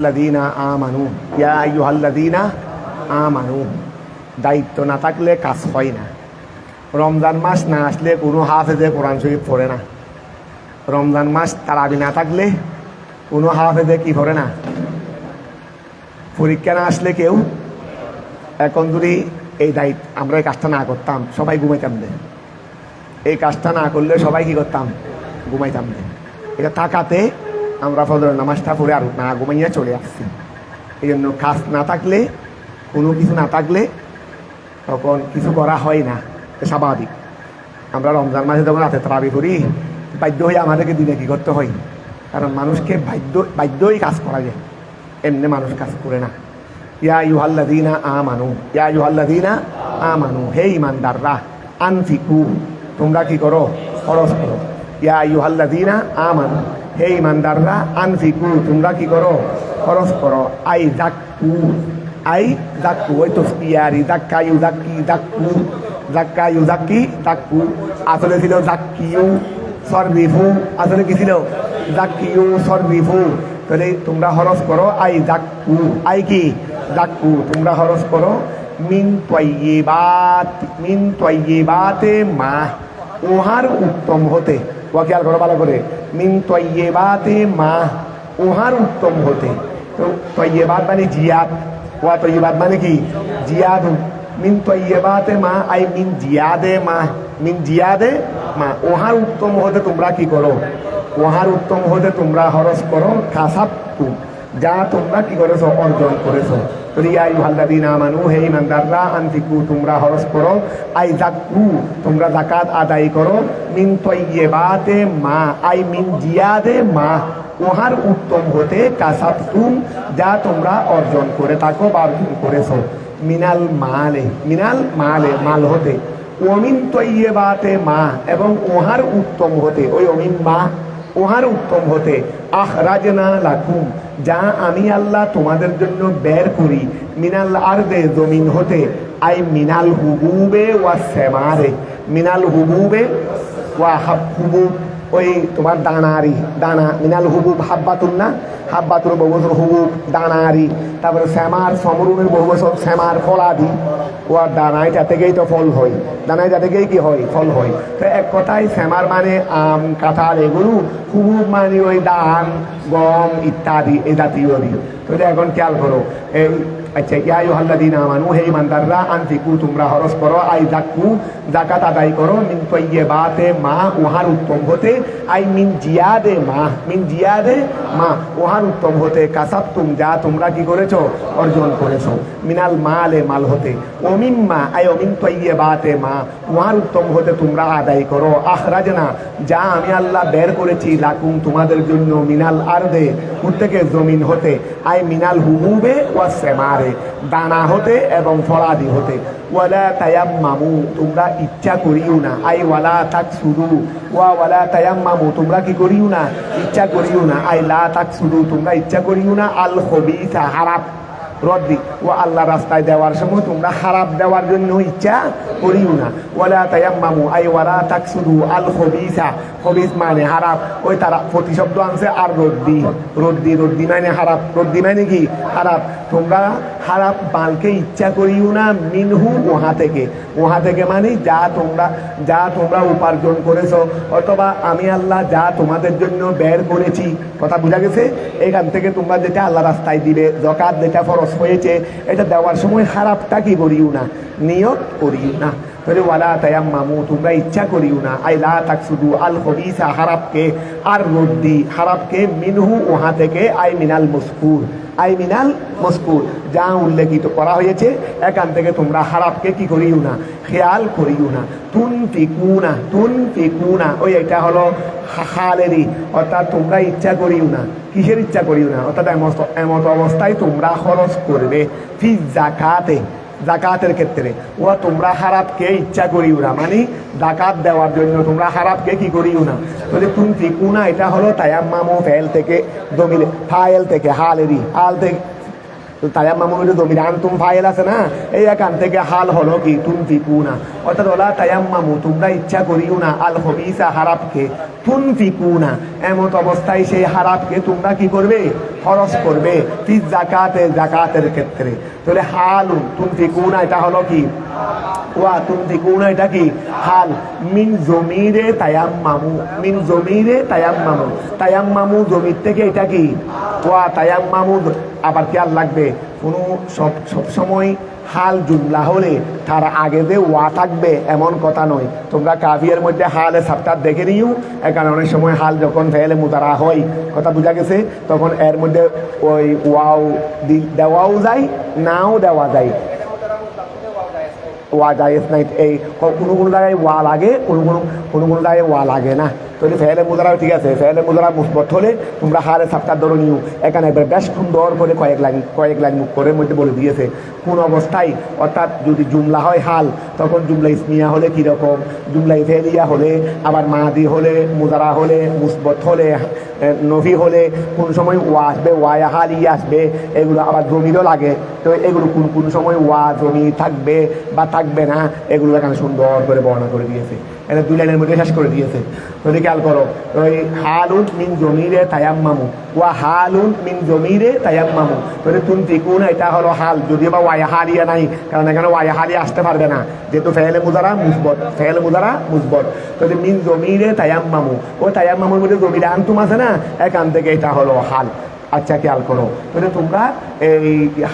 লাযীনা আমানু ইয়া আইয়ুহাল্লাযীনা আমানু। দায়িত্ব না থাকলে কাজ হয় না। রমজান মাস না আসলে কোনো হাফেজে কোরআন শরীফ পড়ে না। রমজান মাস তারাবি না থাকলে কোনো হাফেজে কি পড়ে না। পরীক্ষা না আসলে কেউ এখন যদি এই দায়িত্ব আমরা এই কাজটা না করতাম সবাই ঘুমাইতাম দে। এই কাজটা না করলে সবাই কি করতাম, ঘুমাইতাম দে। এটা থাকাতে আমরা ফজরের নামাজটা পড়ে আর না ঘুমাইয়া চলে আসছি। এই জন্য কাজ না থাকলে, কোনো কিছু না থাকলে তখন কিছু করা হয় না, স্বাভাবিক। আমরা রমজান মাসে যখন রাতে তারাবি করি বাধ্য হয়ে আমাদেরকে দিনে কী করতে হয়, কারণ মানুষকে বাধ্যই কাজ করা যায়, এমনি মানুষ কাজ করে না। ইয়া আইয়ুহাল্লাযীনা আমানু, ইয়া আইয়ুহাল্লাযীনা আমানু, হে ঈমানদাররা, আনফিকু, তোমরা কি করো, খরচ করো। ইয়া আইয়ুহাল্লাযীনা আমানু, হে ঈমানদাররা, আনফিকু, তোমরা কি করো, খরচ করো। আই যাক্কু, আই যাক্কু, ওই তো ইয়ারি যাক্কা ইউযাক্কি যাক্কু, যাক্কা ইউযাক্কি যাক্কু, আসলে ছিল যাক্কিউ সররিফু, আসলে কি ছিল যাক্কিউ সররিফু। তাহলে তোমরা খরচ করো, আই যাক্কু, আই কি যাক্কু, তোমরা খরচ করো। মিন তয়্যিবাতে মা, উহার উত্তম হতে, ও খেয়াল করো ভালো করে, মিন তয়্যিবাতে মা, উহার উত্তম হতে। তো তয়্যিবাত মানে জিয়াদ, ওয়া তয়্যিবাত মানে কি জিয়াদ। মিন তয়্যিবাতে মা আই মিন জিয়াদে মা, মিন জিয়াদে মা, উহার উত্তম হতে তোমরা কি করো, উহার উত্তম হতে তোমরা খরচ করো। কাসাবতু, যা তোমরা কি করেছো, অর্জন করেছো। ইয়া আইয়ুহাল্লাযীনা আমানু, হে ঈমানদাররা, আনফিকু, তোমরা খরচ করো। আই যাক্কু, তোমরা যাকাত আদায় করো। মিন তয়্যিবাতে মা আই মিন জিয়াদে মা, উহার উত্তম হতে। কাসাবতুম, যা তোমরা অর্জন করে থাকো বা অর্জন করেছো। মিনাল মালে, মিনাল মালে, মাল হতে। ওমিন তয়্যিবাতে মা, এবং উহার উত্তম হতে, ওই অমিন মা, উহার উত্তম হতে। আখরাজনা লাকুম, যা আমি আল্লাহ তোমাদের জন্য বের করি। মিনাল আরদে, জমিন হতে। আই মিনাল হুবুবে ওয়া সেমারে, মিনাল হুবুবে ওয়া হুবুব, ওই তোমার দানারি, দানা। মিনাল হুবুব হাব্বাতুন না, হাব্বাতুর বহু বছর হুবুব, দানারি। তারপরে শ্যামার, সমরুমের বহু বছর শ্যামার, ফলাদি। ওয়া দানায় যা থেকেই তো ফল হয়, দানায় যা থেকেই কি হয়, ফল হয়। তো এক কথায় শ্যামার মানে আম, কাঁঠাল, এগুলো। হুবুব মানে ওই ধান, গম ইত্যাদি, এ জাতীয়। তো এখন খেয়াল করো, এই আচ্ছা, ইয়া আইয়ুহাল্লাযীনা আমানু, হে ঈমানদাররা, আনফিকু, তোমরা খরচ করো। আই যাক্কু, যাকাত আদায় করো। মিন তয়্যিবাতে মা, উহার উত্তম হতে। আই মিন জিয়াদে মা, মিন জিয়াদে মা, উহার উত্তম হতে। কাসাবতুম, যা তোমরা কি করেছো, অর্জন করেছো। মিনাল মালে, মাল হতে। ওমিম্মা আই ওমিন তয়্যিবাতে মা, উহার উত্তম হতে তোমরা আদায় করো। আখরাজনা, যা আমি আল্লাহ বের করেছি। লাকুম, তোমাদের জন্য। মিনাল আরদে, প্রত্যেকের জমিন হতে। আই মিনাল হুবুবে ওয়া সেমারে, দানা হতে এবং ফলাদি হতে। ওয়ালা তায়াম্মামু, তোমরা ইচ্ছা করিও না। আই ওয়ালা তাকসুদু, ওয়ালা তায়াম্মামু, তোমরা কি করিও না, ইচ্ছা করিও না। আই লা তাকসুদু, তোমরা ইচ্ছা করিও না। আল খবিসা, হারাপ রদ্দি, ও আল্লাহ রাস্তায় দেওয়ার সময় তোমরা খারাপ দেওয়ার জন্য ইচ্ছা করিও না। ওয়ালা তায়াম্মামু আই ওয়ালা তাকসুদু আল খবিসা, খবিস মানে খারাপ, ওই তারা প্রতিশব্দ আনছে। আর রদ্দি, রদ্দি, রদ্দি মানে খারাপ, রদ্দি মানে কি খারাপ। তোমরা খারাপ মালকে ইচ্ছা করিও না। মিনহু, ওহা থেকে, ওহা থেকে মানে যা তোমরা উপার্জন করেছো, অথবা আমি আল্লাহ যা তোমাদের জন্য বের করেছি। কথা বোঝা গেছে? এখান থেকে তোমরা যেটা আল্লাহ রাস্তায় দিবে, যাকাত যেটা ফরজ হয়েছে, এটা দেওয়ার সময় খারাপটা কি করিও না, নিয়ত করিও না। তাহলে ওয়ালা তায়াম্মামু, তোমরা ইচ্ছা করিও না। আই লা তাকসুদু আল খবিসা, হারাপকে। আর রদ্দি, হারাপকে। মিনহু, ওহা থেকে। আই মিনাল মস্কুর, আই মিনাল মস্কুর, যা উল্লেখিত করা হয়েছে, এখান থেকে তোমরা হারাপকে কি করিও না, খেয়াল করিও না। তুনফিকুনা, তুনফিকুনা, ওই এটা হলো হালেরই, অর্থাৎ তোমরা ইচ্ছা করিও না। কিসের ইচ্ছা করিও না? অর্থাৎ এমত অবস্থায় তোমরা খরচ করবে। ফি যাকাতে, যাকাতের ক্ষেত্রে। ও তোমরা খারাপকে ইচ্ছা করিও না, মানে যাকাত দেওয়ার জন্য তোমরা খারাপকে কি করিও না। তাহলে তুনফিকুনা, এটা হলো তায়াম্মামু ফেল থেকে, জমির ফাইল থেকে, হালেরই, হাল থেকে। তায়াম্মামুর জমির আনতুম ফাইল আছে না, এই এখান থেকে হাল হলো কি তুনফিকুনা। অর্থাৎ ওলা তায়াম্মামু, তোমরা ইচ্ছা করিও না। আল খবিসা, হারাপকে। তুনফিকুনা, এমত অবস্থায় সেই হারাপকে তোমরা কি করবে, খরচ করবে ফি যাকাতে যাকাতের ক্ষেত্রে। তাহলে হালুন তুনফিকুনা এটা হলো কি ওয়া তুনফিকুনা এটা কি হাল মিন জমিরে তায়াম্মামু মিন জমিরে তায়াম্মামু তায়াম্মামু জমির থেকে এটা কি ওয়া তায়াম্মামু আবার খেয়াল লাগবে কোনো সব সময় হাল জুমলা হলে তার আগে যে ওয়া থাকবে এমন কথা নয়। তোমরা কাফিয়ের মধ্যে হালে সাবটার দেখে নিও, এখানে অনেক সময় হাল যখন ফেলে মুতারা হয় কথা বোঝা গেছে, তখন এর মধ্যে ওই ওয়াও দেওয়াও যায় নাও দেওয়া যায়। ওয়া জায়েজ নাই, এই কোনো কোনো জায়গায় ওয়া লাগে, কোনো জায়গায় ওয়া লাগে না। তো ফেলে মুদারা ঠিক আছে, ফেলে মুদারা মুসবত হলে তোমরা হারে সাপ্তার ধরে নিও। এখানে বেশ সুন্দর করে কয়েক লাইন মুখ করে মধ্যে বলে দিয়েছে কোন অবস্থায়, অর্থাৎ যদি জুমলা হয় হাল তখন জুমলা ইসমিয়া হলে কীরকম, জুমলা ফেলিয়া হলে, আবার মাদি হলে, মুদারা হলে, মুসবত হলে, নফি হলে কোন সময় ওয়া আসবে, ওয়া হাল ইয়ে আসবে, এগুলো আবার জমিরও লাগে। তো এগুলো কোন সময় ওয়া জমি থাকবে বা থাকবে না, এগুলো এখানে সুন্দর করে বর্ণনা করে দিয়েছে, এটা 2 লাইনের মধ্যে শেষ করে দিয়েছে। তো খেয়াল করো, ওই হালুন মিন জমিরে তায়াম্মামু ওয়া হালুন মিন জমিরে তায়াম্মামু। তো তুনফিকুনা এটা হলো হাল, যদিও বা ওয়া হালিয়া নাই, কারণ এখানে ওয়া হালিয়া আসতে পারবে না, যেহেতু ফেলে মুদারা মুসবত। তো মিন জমিরে তায়াম্মামু, ও তায়াম্মামুর মধ্যে জমিরে আনতুম আছে না, এখান থেকে এটা হলো হাল। আচ্ছা খেয়াল করো, তাহলে তোমরা এই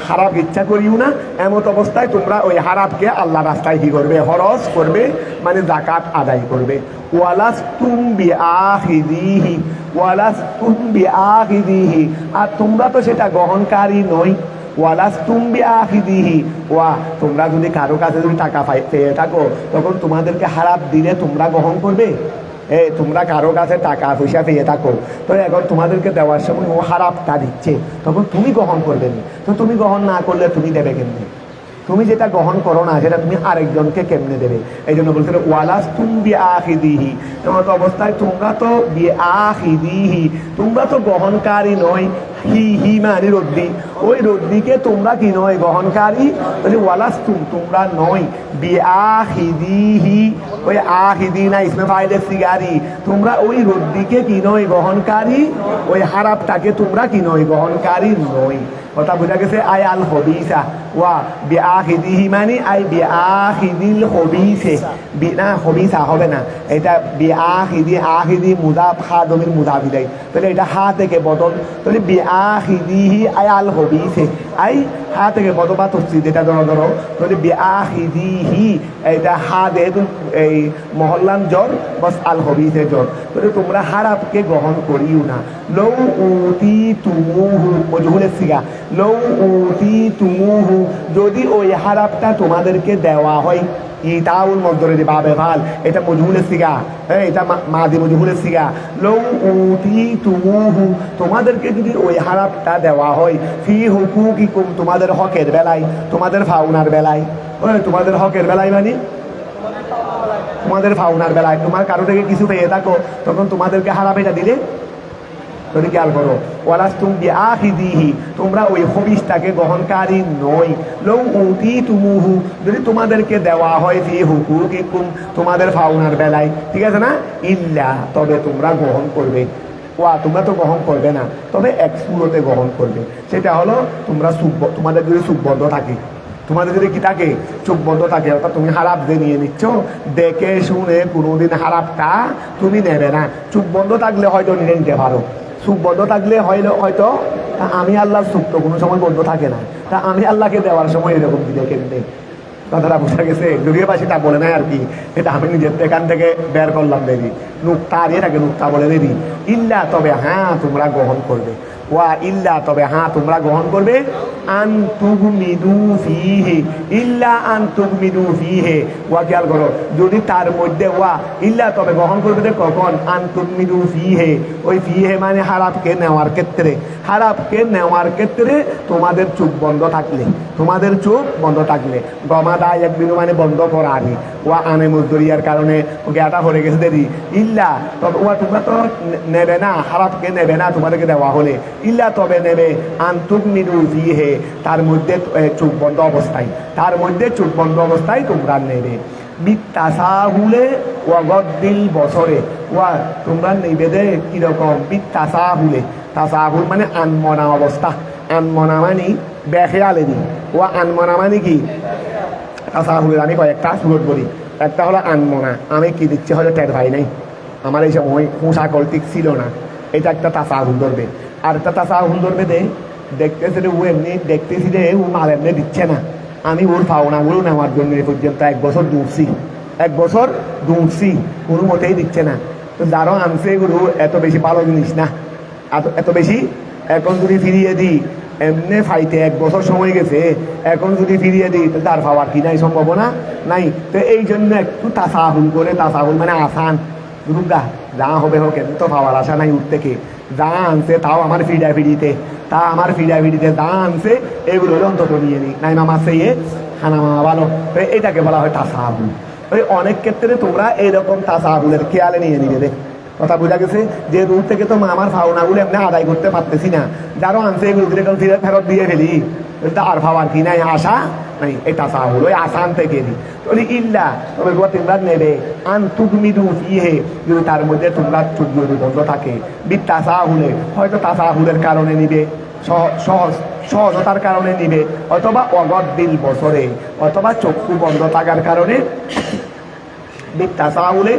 হারাপ ইচ্ছা করিও না, এমত অবস্থায় তোমরা ওই হারাপকে আল্লাহ রাস্তায় কি করবে, খরচ করবে, মানে যাকাত আদায় করবে। ওয়ালাস্তুম বিআখিযিহি ওয়ালাস্তুম বিআখিযিহি, আর তোমরা তো সেটা গ্রহণকারী নই। ওয়ালাস্তুম বিআখিযিহি, ওয়া তোমরা যদি কারো কাছে যদি টাকা পেয়ে থাকো, তখন তোমাদেরকে হারাপ দিলে তোমরা গ্রহণ করবে? তোমরা কারো কাছে টাকা পয়সা পেয়ে থাকো, তো এখন তোমাদেরকে দেওয়ার সময় ও হারাপটা দিচ্ছে, তখন তুমি গ্রহণ করবে না। তো তুমি গ্রহণ না করলে তুমি দেবে কেমনি? তুমি যেটা গ্রহণ করো না সেটা তুমি আরেকজনকে কেমনে দেবে? এই জন্য বলছিল ওয়ালাস্তুম বিআখিযিহি, এমন অবস্থায় তোমরা তো বিআখিযিহি, তোমরা তো গ্রহণকারী নয়। হি মানে রদ্দি, ওই রদ্দিকে তোমরা কি নয় গ্রহণকারী, ওয়ালাস্তুম তোমরা নয়, বিআখিযিহি ওই আখিদি না ইসমে ফাইলের সিগারি, তোমরা ওই রদ্দিকে কি নয় গ্রহণকারী, ওই হারাপটাকে তোমরা কি নয় গ্রহণকারী নয়। কথা বোঝা গেছে? আই আল হবিসা ওয়া বিআখিদিহি মানে আই বিআখিদিল হবিসে, না হবিসা হবে না, এটা আখিদি মুদাফ হা দমির মুদাফি দেয়, তাহলে এটা হা থেকে বদল, তাহলে বিআখিদিহি আই আল হবিসে, আই হা থেকে বদল বা তফসির, এটা ধরো তাহলে বিআখিদিহি এটা হা যেহেতু এই মহল্লান জ্বর বস আল হবিসে জ্বর, তাহলে তোমরা হারাপকে গ্রহণ করিও না। লৌ উতি তুমুহু মজহুলের সিগা, লৌ উতি তুমুহু যদি ওই হারাপটা তোমাদেরকে দেওয়া হয়, ইতাউল মজদুরের বাবে ভাল, এটা মজহুলের সিগা, এটা মাদি মজহুলের সিগা। লৌ উতি তুমুহু তোমাদেরকে যদি ওই হারাপটা দেওয়া হয়, ফি হুকুকিকুম তোমাদের হকের বেলায়, তোমাদের ফাউনার বেলায়, তোমাদের হকের বেলায় মানে তোমাদের ফাউনার বেলায়, তোমার কারো থেকে কিছু পেয়ে থাকো, তখন তোমাদেরকে হারাপ এটা দিলে। যদি খেয়াল করো, ওয়ালাস্তুম বিআখিযিহি তোমরা ওই হবিসটাকে গ্রহণকারী নই। লৌ উতি তুমুহু যদি তোমাদেরকে দেওয়া হয়, ফি হুকুকিকুম তোমাদের ফাউনার বেলায়, ঠিক আছে না, ইল্লা তবে তোমরা গ্রহণ করবে, ওয়া তোমরা তো গ্রহণ করবে না, তবে এক সুরতে গ্রহণ করবে, সেটা হলো তোমরা তোমাদের যদি সুবদ্ধ থাকে, তোমাদের যদি কি থাকে চোখ বন্ধ থাকে, অর্থাৎ তুমি হারাপ দিয়ে নিয়ে নিচ্ছ, দেখে শুনে কোনোদিন হারাপটা তুমি নেবে না। চোখ বন্ধ থাকলে হয়তো নিয়ে নিতে পারো, চোখ বন্ধ থাকলে হয়তো তা আমি আল্লাহর চোখ তো কোনো সময় বন্ধ থাকে না, তা আমি আল্লাহকে দেওয়ার সময় এরকম দিলে কেমনে? কথাটা বোঝা গেছে? যদিও পাশে তা বলে নাই আর কি, এটা আমি নিজের এখান থেকে বের করলাম দেরি, নুক্তা আর এটাকে নুক্তা বলে দেরি। ইল্লা তবে হ্যাঁ তোমরা গ্রহণ করবে, ওয়া ইল্লা তবে হ্যাঁ তোমরা গ্রহণ করবে, আন তুগমিদু ফিহি ইল্লা আন তুগমিদু ফিহি, ওয়া খেয়াল করো, যদি তার মধ্যে ওয়া ইল্লা তবে গ্রহণ করবে কখন, আন তুগমিদু ফিহি, ওই ফিহি মানে হারাপকে নেওয়ার ক্ষেত্রে, হারাপকে নেওয়ার ক্ষেত্রে তোমাদের চোখ বন্ধ থাকলে, তোমাদের চোখ বন্ধ থাকলে, গমাদা এক বিনু মানে বন্ধ করা আগে, ওয়া আনে মজদুরিয়ার কারণে গেটা হয়ে গেছে দেরি, ইল্লা তবে ওয়া তোমরা তো নেবে না, হারাপকে নেবে না তোমাদেরকে দেওয়া হলে, ইল্লা তবে নেবে আন তুগমিদু ফিহি তার মধ্যে চোখ বন্ধ অবস্থায়, তার মধ্যে চোখ বন্ধ অবস্থায় তোমরা নেবে। বিত্তাসাহুলে ওয়া গদ্দিল বছরে ওয়া তোমরা নিবে দে কিরকম বিত্তাসাহুলে, তাসাহুল মানে আনমনা অবস্থা, আনমনা মানে বেখেয়ালে দি, ওয়া আনমনা মানে কি তাসাহুলের আমি কয়েকটা সুরত বলি। একটা হলো আনমনা, আমি কি দিচ্ছি হয়তো টের ভাই নাই, আমার এই সময় পোশাক ঠিক ছিল না, এটা একটা তাসাহুল ধরবে। আর একটা তাসাহুল ধরবে দে দেখতেছে রে ও এমনি দেখতেছি রে ও মাল এমনি দিচ্ছে না, আমি ওর পাওনাগুলো নেওয়ার জন্য এ পর্যন্ত 1 বছর দৌড়ছি, 1 বছর দৌড়ছি, কোনো মতেই দিচ্ছে না। তো যারও আনছে এগুলো এত বেশি ভালো জিনিস না, এত বেশি। এখন যদি ফিরিয়ে দিই এমনি ফাইতে 1 বছর সময় গেছে, এখন যদি ফিরিয়ে দিই তো তার পাওয়ার কি নাই, সম্ভাবনা নাই। তো এই জন্য একটু তাসাহুল করে, তাসাহুল মানে আসান দুর্গা যা হবে হোক, এত তো পাওয়ার আশা নাই উঠ থেকে, যা আনছে তাও আমার ফিডিতে যা আনছে এগুলো অন্তত নিয়ে নিই, নাই মামা সে খানা মামা ভালো। তো এটাকে বলা হয় তাসাহুল। ওই অনেক ক্ষেত্রে তোমরা এইরকম তাসাহুলের খেয়ালে নিয়ে নিবে দে, কথা বোঝা গেছে। যে রুট থেকে তো আমার ফাওনাগুলো এমনি আদায় করতে পারতেছি না, যারও আনছে এগুলো ফেরত দিয়ে ফেলি, আর ভাবার কি নাই, আশা নাই, এই তাসাহুল ওই আসান থেকে দিই। ইল্লা তবে তোমরা নেবে আন তুগমিদু ফিহে, যদি তার মধ্যে তোমরা চোখ বন্ধ থাকে, বিত্তাসাহুলে হয়তো তাসাহুলের কারণে নিবে, সহজতার কারণে নিবে, অথবা অগদ্দিল বছরে, অথবা চক্ষু বন্ধ থাকার কারণে বিত্তাসাহুলে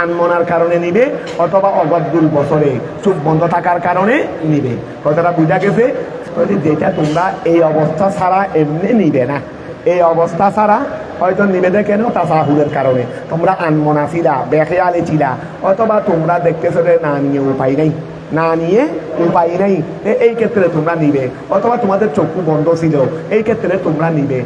আনমনার কারণে নিবে, অথবা অগদ্দুল বছরে চোখ বন্ধ থাকার কারণে নিবে। কথাটা বুঝা গেছে? যেটা তোমরা এই অবস্থা ছাড়া এমনি নিবে না, এই অবস্থা ছাড়া হয়তো নিবে দে কেন, তাসাহুলের কারণে তোমরা আনমনা ছিলা, বেখেয়ালে ছিলা, অথবা তোমরা দেখতেছো যে না নিয়ে উপায় নাই, না নিয়ে উপায় নাই, এই ক্ষেত্রে তোমরা নিবে, অথবা তোমাদের চক্ষু বন্ধ ছিল, এই ক্ষেত্রে তোমরা নিবে।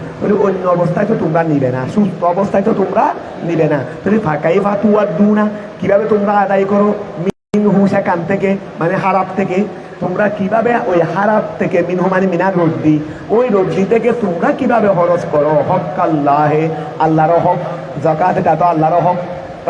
অন্য অবস্থায় তো তোমরা নিবে না, সুস্থ অবস্থায় তো তোমরা নিবে না। তুমি ফাঁকাই ফাতুয়ার দু না, কিভাবে তোমরা আদায় করো মিনহু সেখান থেকে, মানে হারাপ থেকে, তোমরা কিভাবে ওই হারাপ থেকে, মিনহু মানে মিনার রদ্দি, ওই রদ্দি থেকে তোমরা কিভাবে খরচ করো, হক আল্লাহে, আল্লাহর হক, যাকাত এটা তো আল্লাহর হক,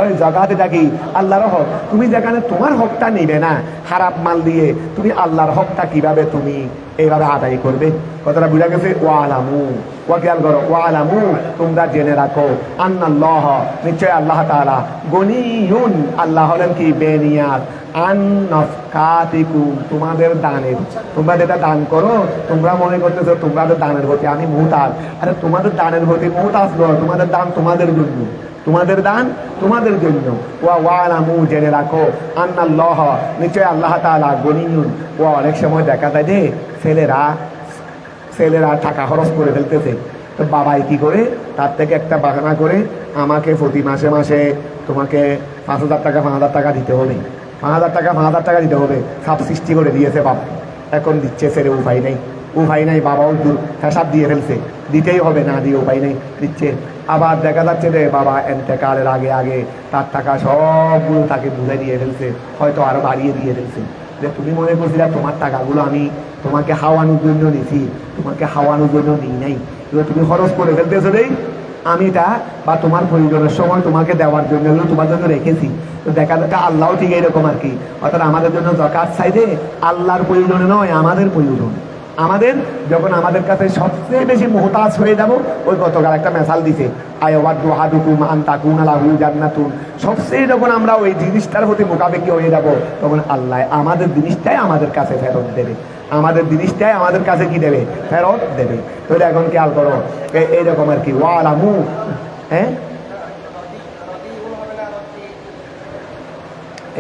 ওই জাকাত এটা কি আল্লাহর হক। তুমি যেখানে তোমার হকটা নিবে না খারাপ মাল দিয়ে, তুমি আল্লাহর হকটা কিভাবে তুমি এইভাবে আদায় করবে? কথাটা বুঝা গেছে? ওয়ালামু, ওয়া খেয়াল করো, ওয়ালামু তোমরা জেনে রাখো, আন্নাল্লাহ নিশ্চয় আল্লাহ তাআলা, গনিয়ুন আল্লাহ হলেন কি বেনিয়াত, আন নাফকাতিকুম তোমাদের দানের, তোমরা যেটা দান করো তোমরা মনে করতেছো তোমাদের দানের প্রতি আমি মুহতাজ, আরে তোমাদের দানের প্রতি মুহতাজ নয়, তোমাদের দান তোমাদের জন্য, তোমাদের দান তোমাদের জন্য। ওয়ালামু জেনে রাখো, আন্নাল্লাহ নিশ্চয় আল্লাহ তাআলা গনিয়ুন। অনেক সময় দেখা যায় যে ছেলেরা টাকা খরচ করে ফেলতেছে, তো বাবাই কি করে তার থেকে একটা বাহানা করে আমাকে প্রতি মাসে মাসে তোমাকে 5,000 টাকা 5,000 টাকা দিতে হবে, 5,000 টাকা দিতে হবে, সাপ সৃষ্টি করে দিয়েছে বাপ, এখন দিচ্ছে ছেলে, উপায় নাই, বাবাও হিসাব দিয়ে ফেলছে, দিতেই হবে, না দিয়ে উপায় নেই, দিচ্ছে। আবার দেখা যাচ্ছে যে বাবা এন্তেকালের আগে তার টাকা সবগুলো তাকে বুঝে দিয়ে ফেলছে, হয়তো আরো বাড়িয়ে দিয়ে ফেলছে, যে তুমি মনে করছিলে তোমার টাকাগুলো আমি তোমাকে হাওয়ানোর জন্য নিছি, তোমাকে হাওয়ানোর জন্য নিই নাই, তুমি খরচ করে ফেলতেছো রে, আমি তা বা তোমার প্রয়োজনের সময় তোমাকে দেওয়ার জন্য তোমার জন্য রেখেছি। তো দেখা আল্লাহ ঠিক এইরকম আর কি, অর্থাৎ আমাদের জন্য যাকাত চাইতে আল্লাহর প্রয়োজনে নয়, আমাদের প্রয়োজন। আমাদের যখন আমাদের কাছে সবচেয়ে বেশি মুহতাজ হয়ে যাব, ওই গতকাল একটা মেসাল দিছে, আয়াওয়াদু আহাদুকুম আন তাকুনা লাহু জান্নাতুন, সবচেয়ে যখন আমরা ওই জিনিসটার প্রতি মোকাবেকি হয়ে যাব, তখন আল্লাহ আমাদের জিনিসটাই আমাদের কাছে ফেরত দেবে, আমাদের জিনিসটাই আমাদের কাছে কি দেবে, ফেরত দেবে। তো এখন খেয়াল করো এইরকম আর কি। ওয়ালামু, হ্যাঁ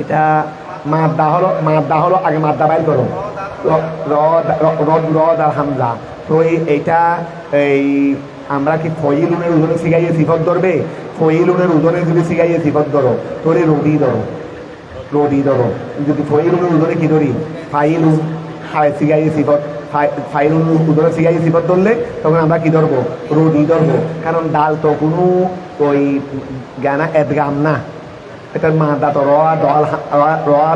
এটা মাদ্দা হলো আগে মাদ্দা বাইর করো, রদ আর হামজা। তো এইটা এই আমরা কি ফইলুনের উদরে শিখাইয়ে সিফত ধরবে, ফইলুনের উদরে যদি শিখাইয়ে সিফত ধরো, তোরে রদি ধরো, যদি ফইলুনের উদরে কি ধরি, ফাইলুন শিখাইয়ে সিফত, ফাইলুন উদরে শিখাইয়ে সিফত ধরলে তখন আমরা কি ধরবো, রদি ধরবো, কারণ ডাল তো কোনো ওই জ্ঞানা এদগাম না, এটার মাদা তো র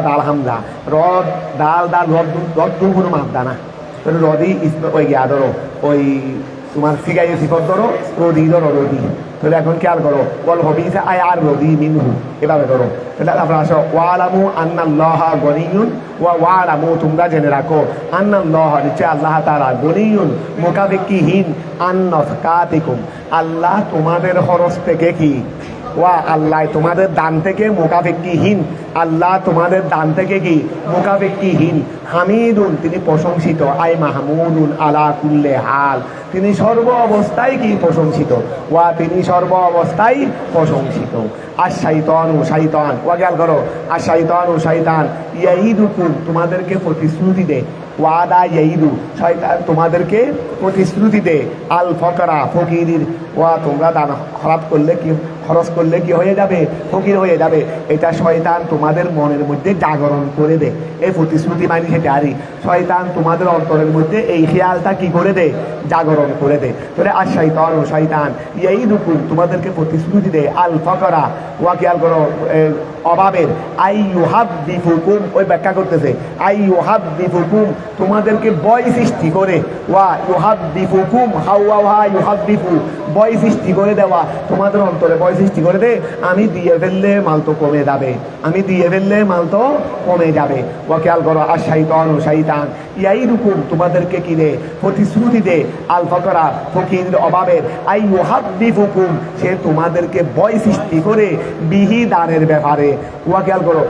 ডাল হামজা, ডাল রদ কোনো মাদা না, রদি ওই গিয়া ধরো, ওই তোমার সিগাইয়ে সিফত ধরো, রদি ধরো, রদি। তাহলে এখন খেয়াল করো, বল হবিস আয় আর রদি মিনহু, এভাবে ধরো। তাহলে আপনার আসো, ওয়ালামু আন্নাল্লাহা গনিয়ুন ওয়ালামু তোমরা জেনে রাখো আন্নাল্লাহ নিশ্চয় আল্লাহ তাআলা গনিয়ুন মুকাফিকিহীন আন নাফকাতিকুম আল্লাহ তোমাদের খরচ থেকে কি আল্লাহ তোমাদের দান থেকে মুকাফিকিহীন আল্লাহ তোমাদের দান থেকে কি মুকাফিকিহীন হামিদুন তিনি প্রশংসিত আই মাহমুদুন আলা কুল্লে হাল তিনি সর্ব অবস্থায় কি প্রশংসিত তিনি সর্ব অবস্থায় প্রশংসিত আর শাইতান গেল করো আর শাইতান ইয়াইদুকুম তোমাদেরকে প্রতিশ্রুতি দেয় ওয়াদা ইয়াইদু শয়তান তোমাদেরকে প্রতিশ্রুতি দেয় আল ফকরা ফকিরির তোমরা দান খরাব করলে কি খরচ করলে কি হয়ে যাবে ফকির হয়ে যাবে এটা শয়তান তোমাদের মনের মধ্যে জাগরণ করে দেয় এই প্রতিশ্রুতি মানে সেটা আরই শয়তান তোমাদের অন্তরের মধ্যে এই খেয়ালটা কি করে দেয় জাগরণ করে দেয় তাহলে আর শয়তান ইয়াইদুকুম তোমাদেরকে প্রতিশ্রুতি দেয় আল ফকরা খেয়াল করো অভাবের আই ইউহাদ্দিফুকুম ওই ব্যাখ্যা করতেছে আই ইউহাদ্দিফুকুম তোমাদেরকে বয় সৃষ্টি করে ইউহাদ্দিফুকুম ইউহাদ্দিফু বয় সৃষ্টি করে দেওয়া তোমাদের অন্তরে বয় সৃষ্টি করে দে আমি দিয়ে ফেললে মাল তো কমে যাবে আমি দিয়ে ফেললে মাল তো কমে যাবে খেয়াল করো আর শয়তান ইয়াইদুকুম তোমাদেরকে কি দে প্রতিশ্রুতি দে আল ফকরা ফকির অভাবের আই ইউহাদ্দিফুকুম সে তোমাদেরকে বয় সৃষ্টি করে বিহি দানের ব্যাপারে খেয়াল করো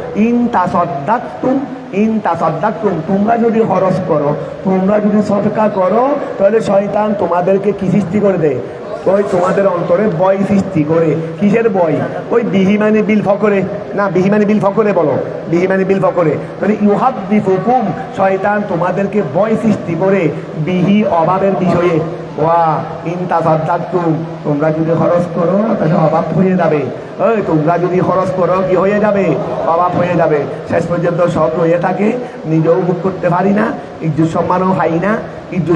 ইন তাসাদ্দাকতুম তোমরা যদি খরচ করো তোমরা যদি সদকা করো তাহলে শয়তান তোমাদেরকে কি সৃষ্টি করে দেয় ওই তোমাদের অন্তরে বয় সৃষ্টি করে কিসের বয় ওই বিহিমানি বিল ফকরে না বিহিমানি বিল ফকরে বলো বিহিমানি বিল ফকরে মানে ইউহাদ্দিফুকুম শয়তান তোমাদেরকে বয় সৃষ্টি করে বিহি অভাবের বিষয়ে ইন তাসাদ্দাকতুম তোমরা যদি খরচ করো তাহলে অভাব হয়ে যাবে তোমরা যদি খরচ করো কি হয়ে যাবে অভাব হয়ে যাবে শেষ পর্যন্ত সব হয়ে থাকে নিজেও ভোগ করতে পারি না ইজ্জত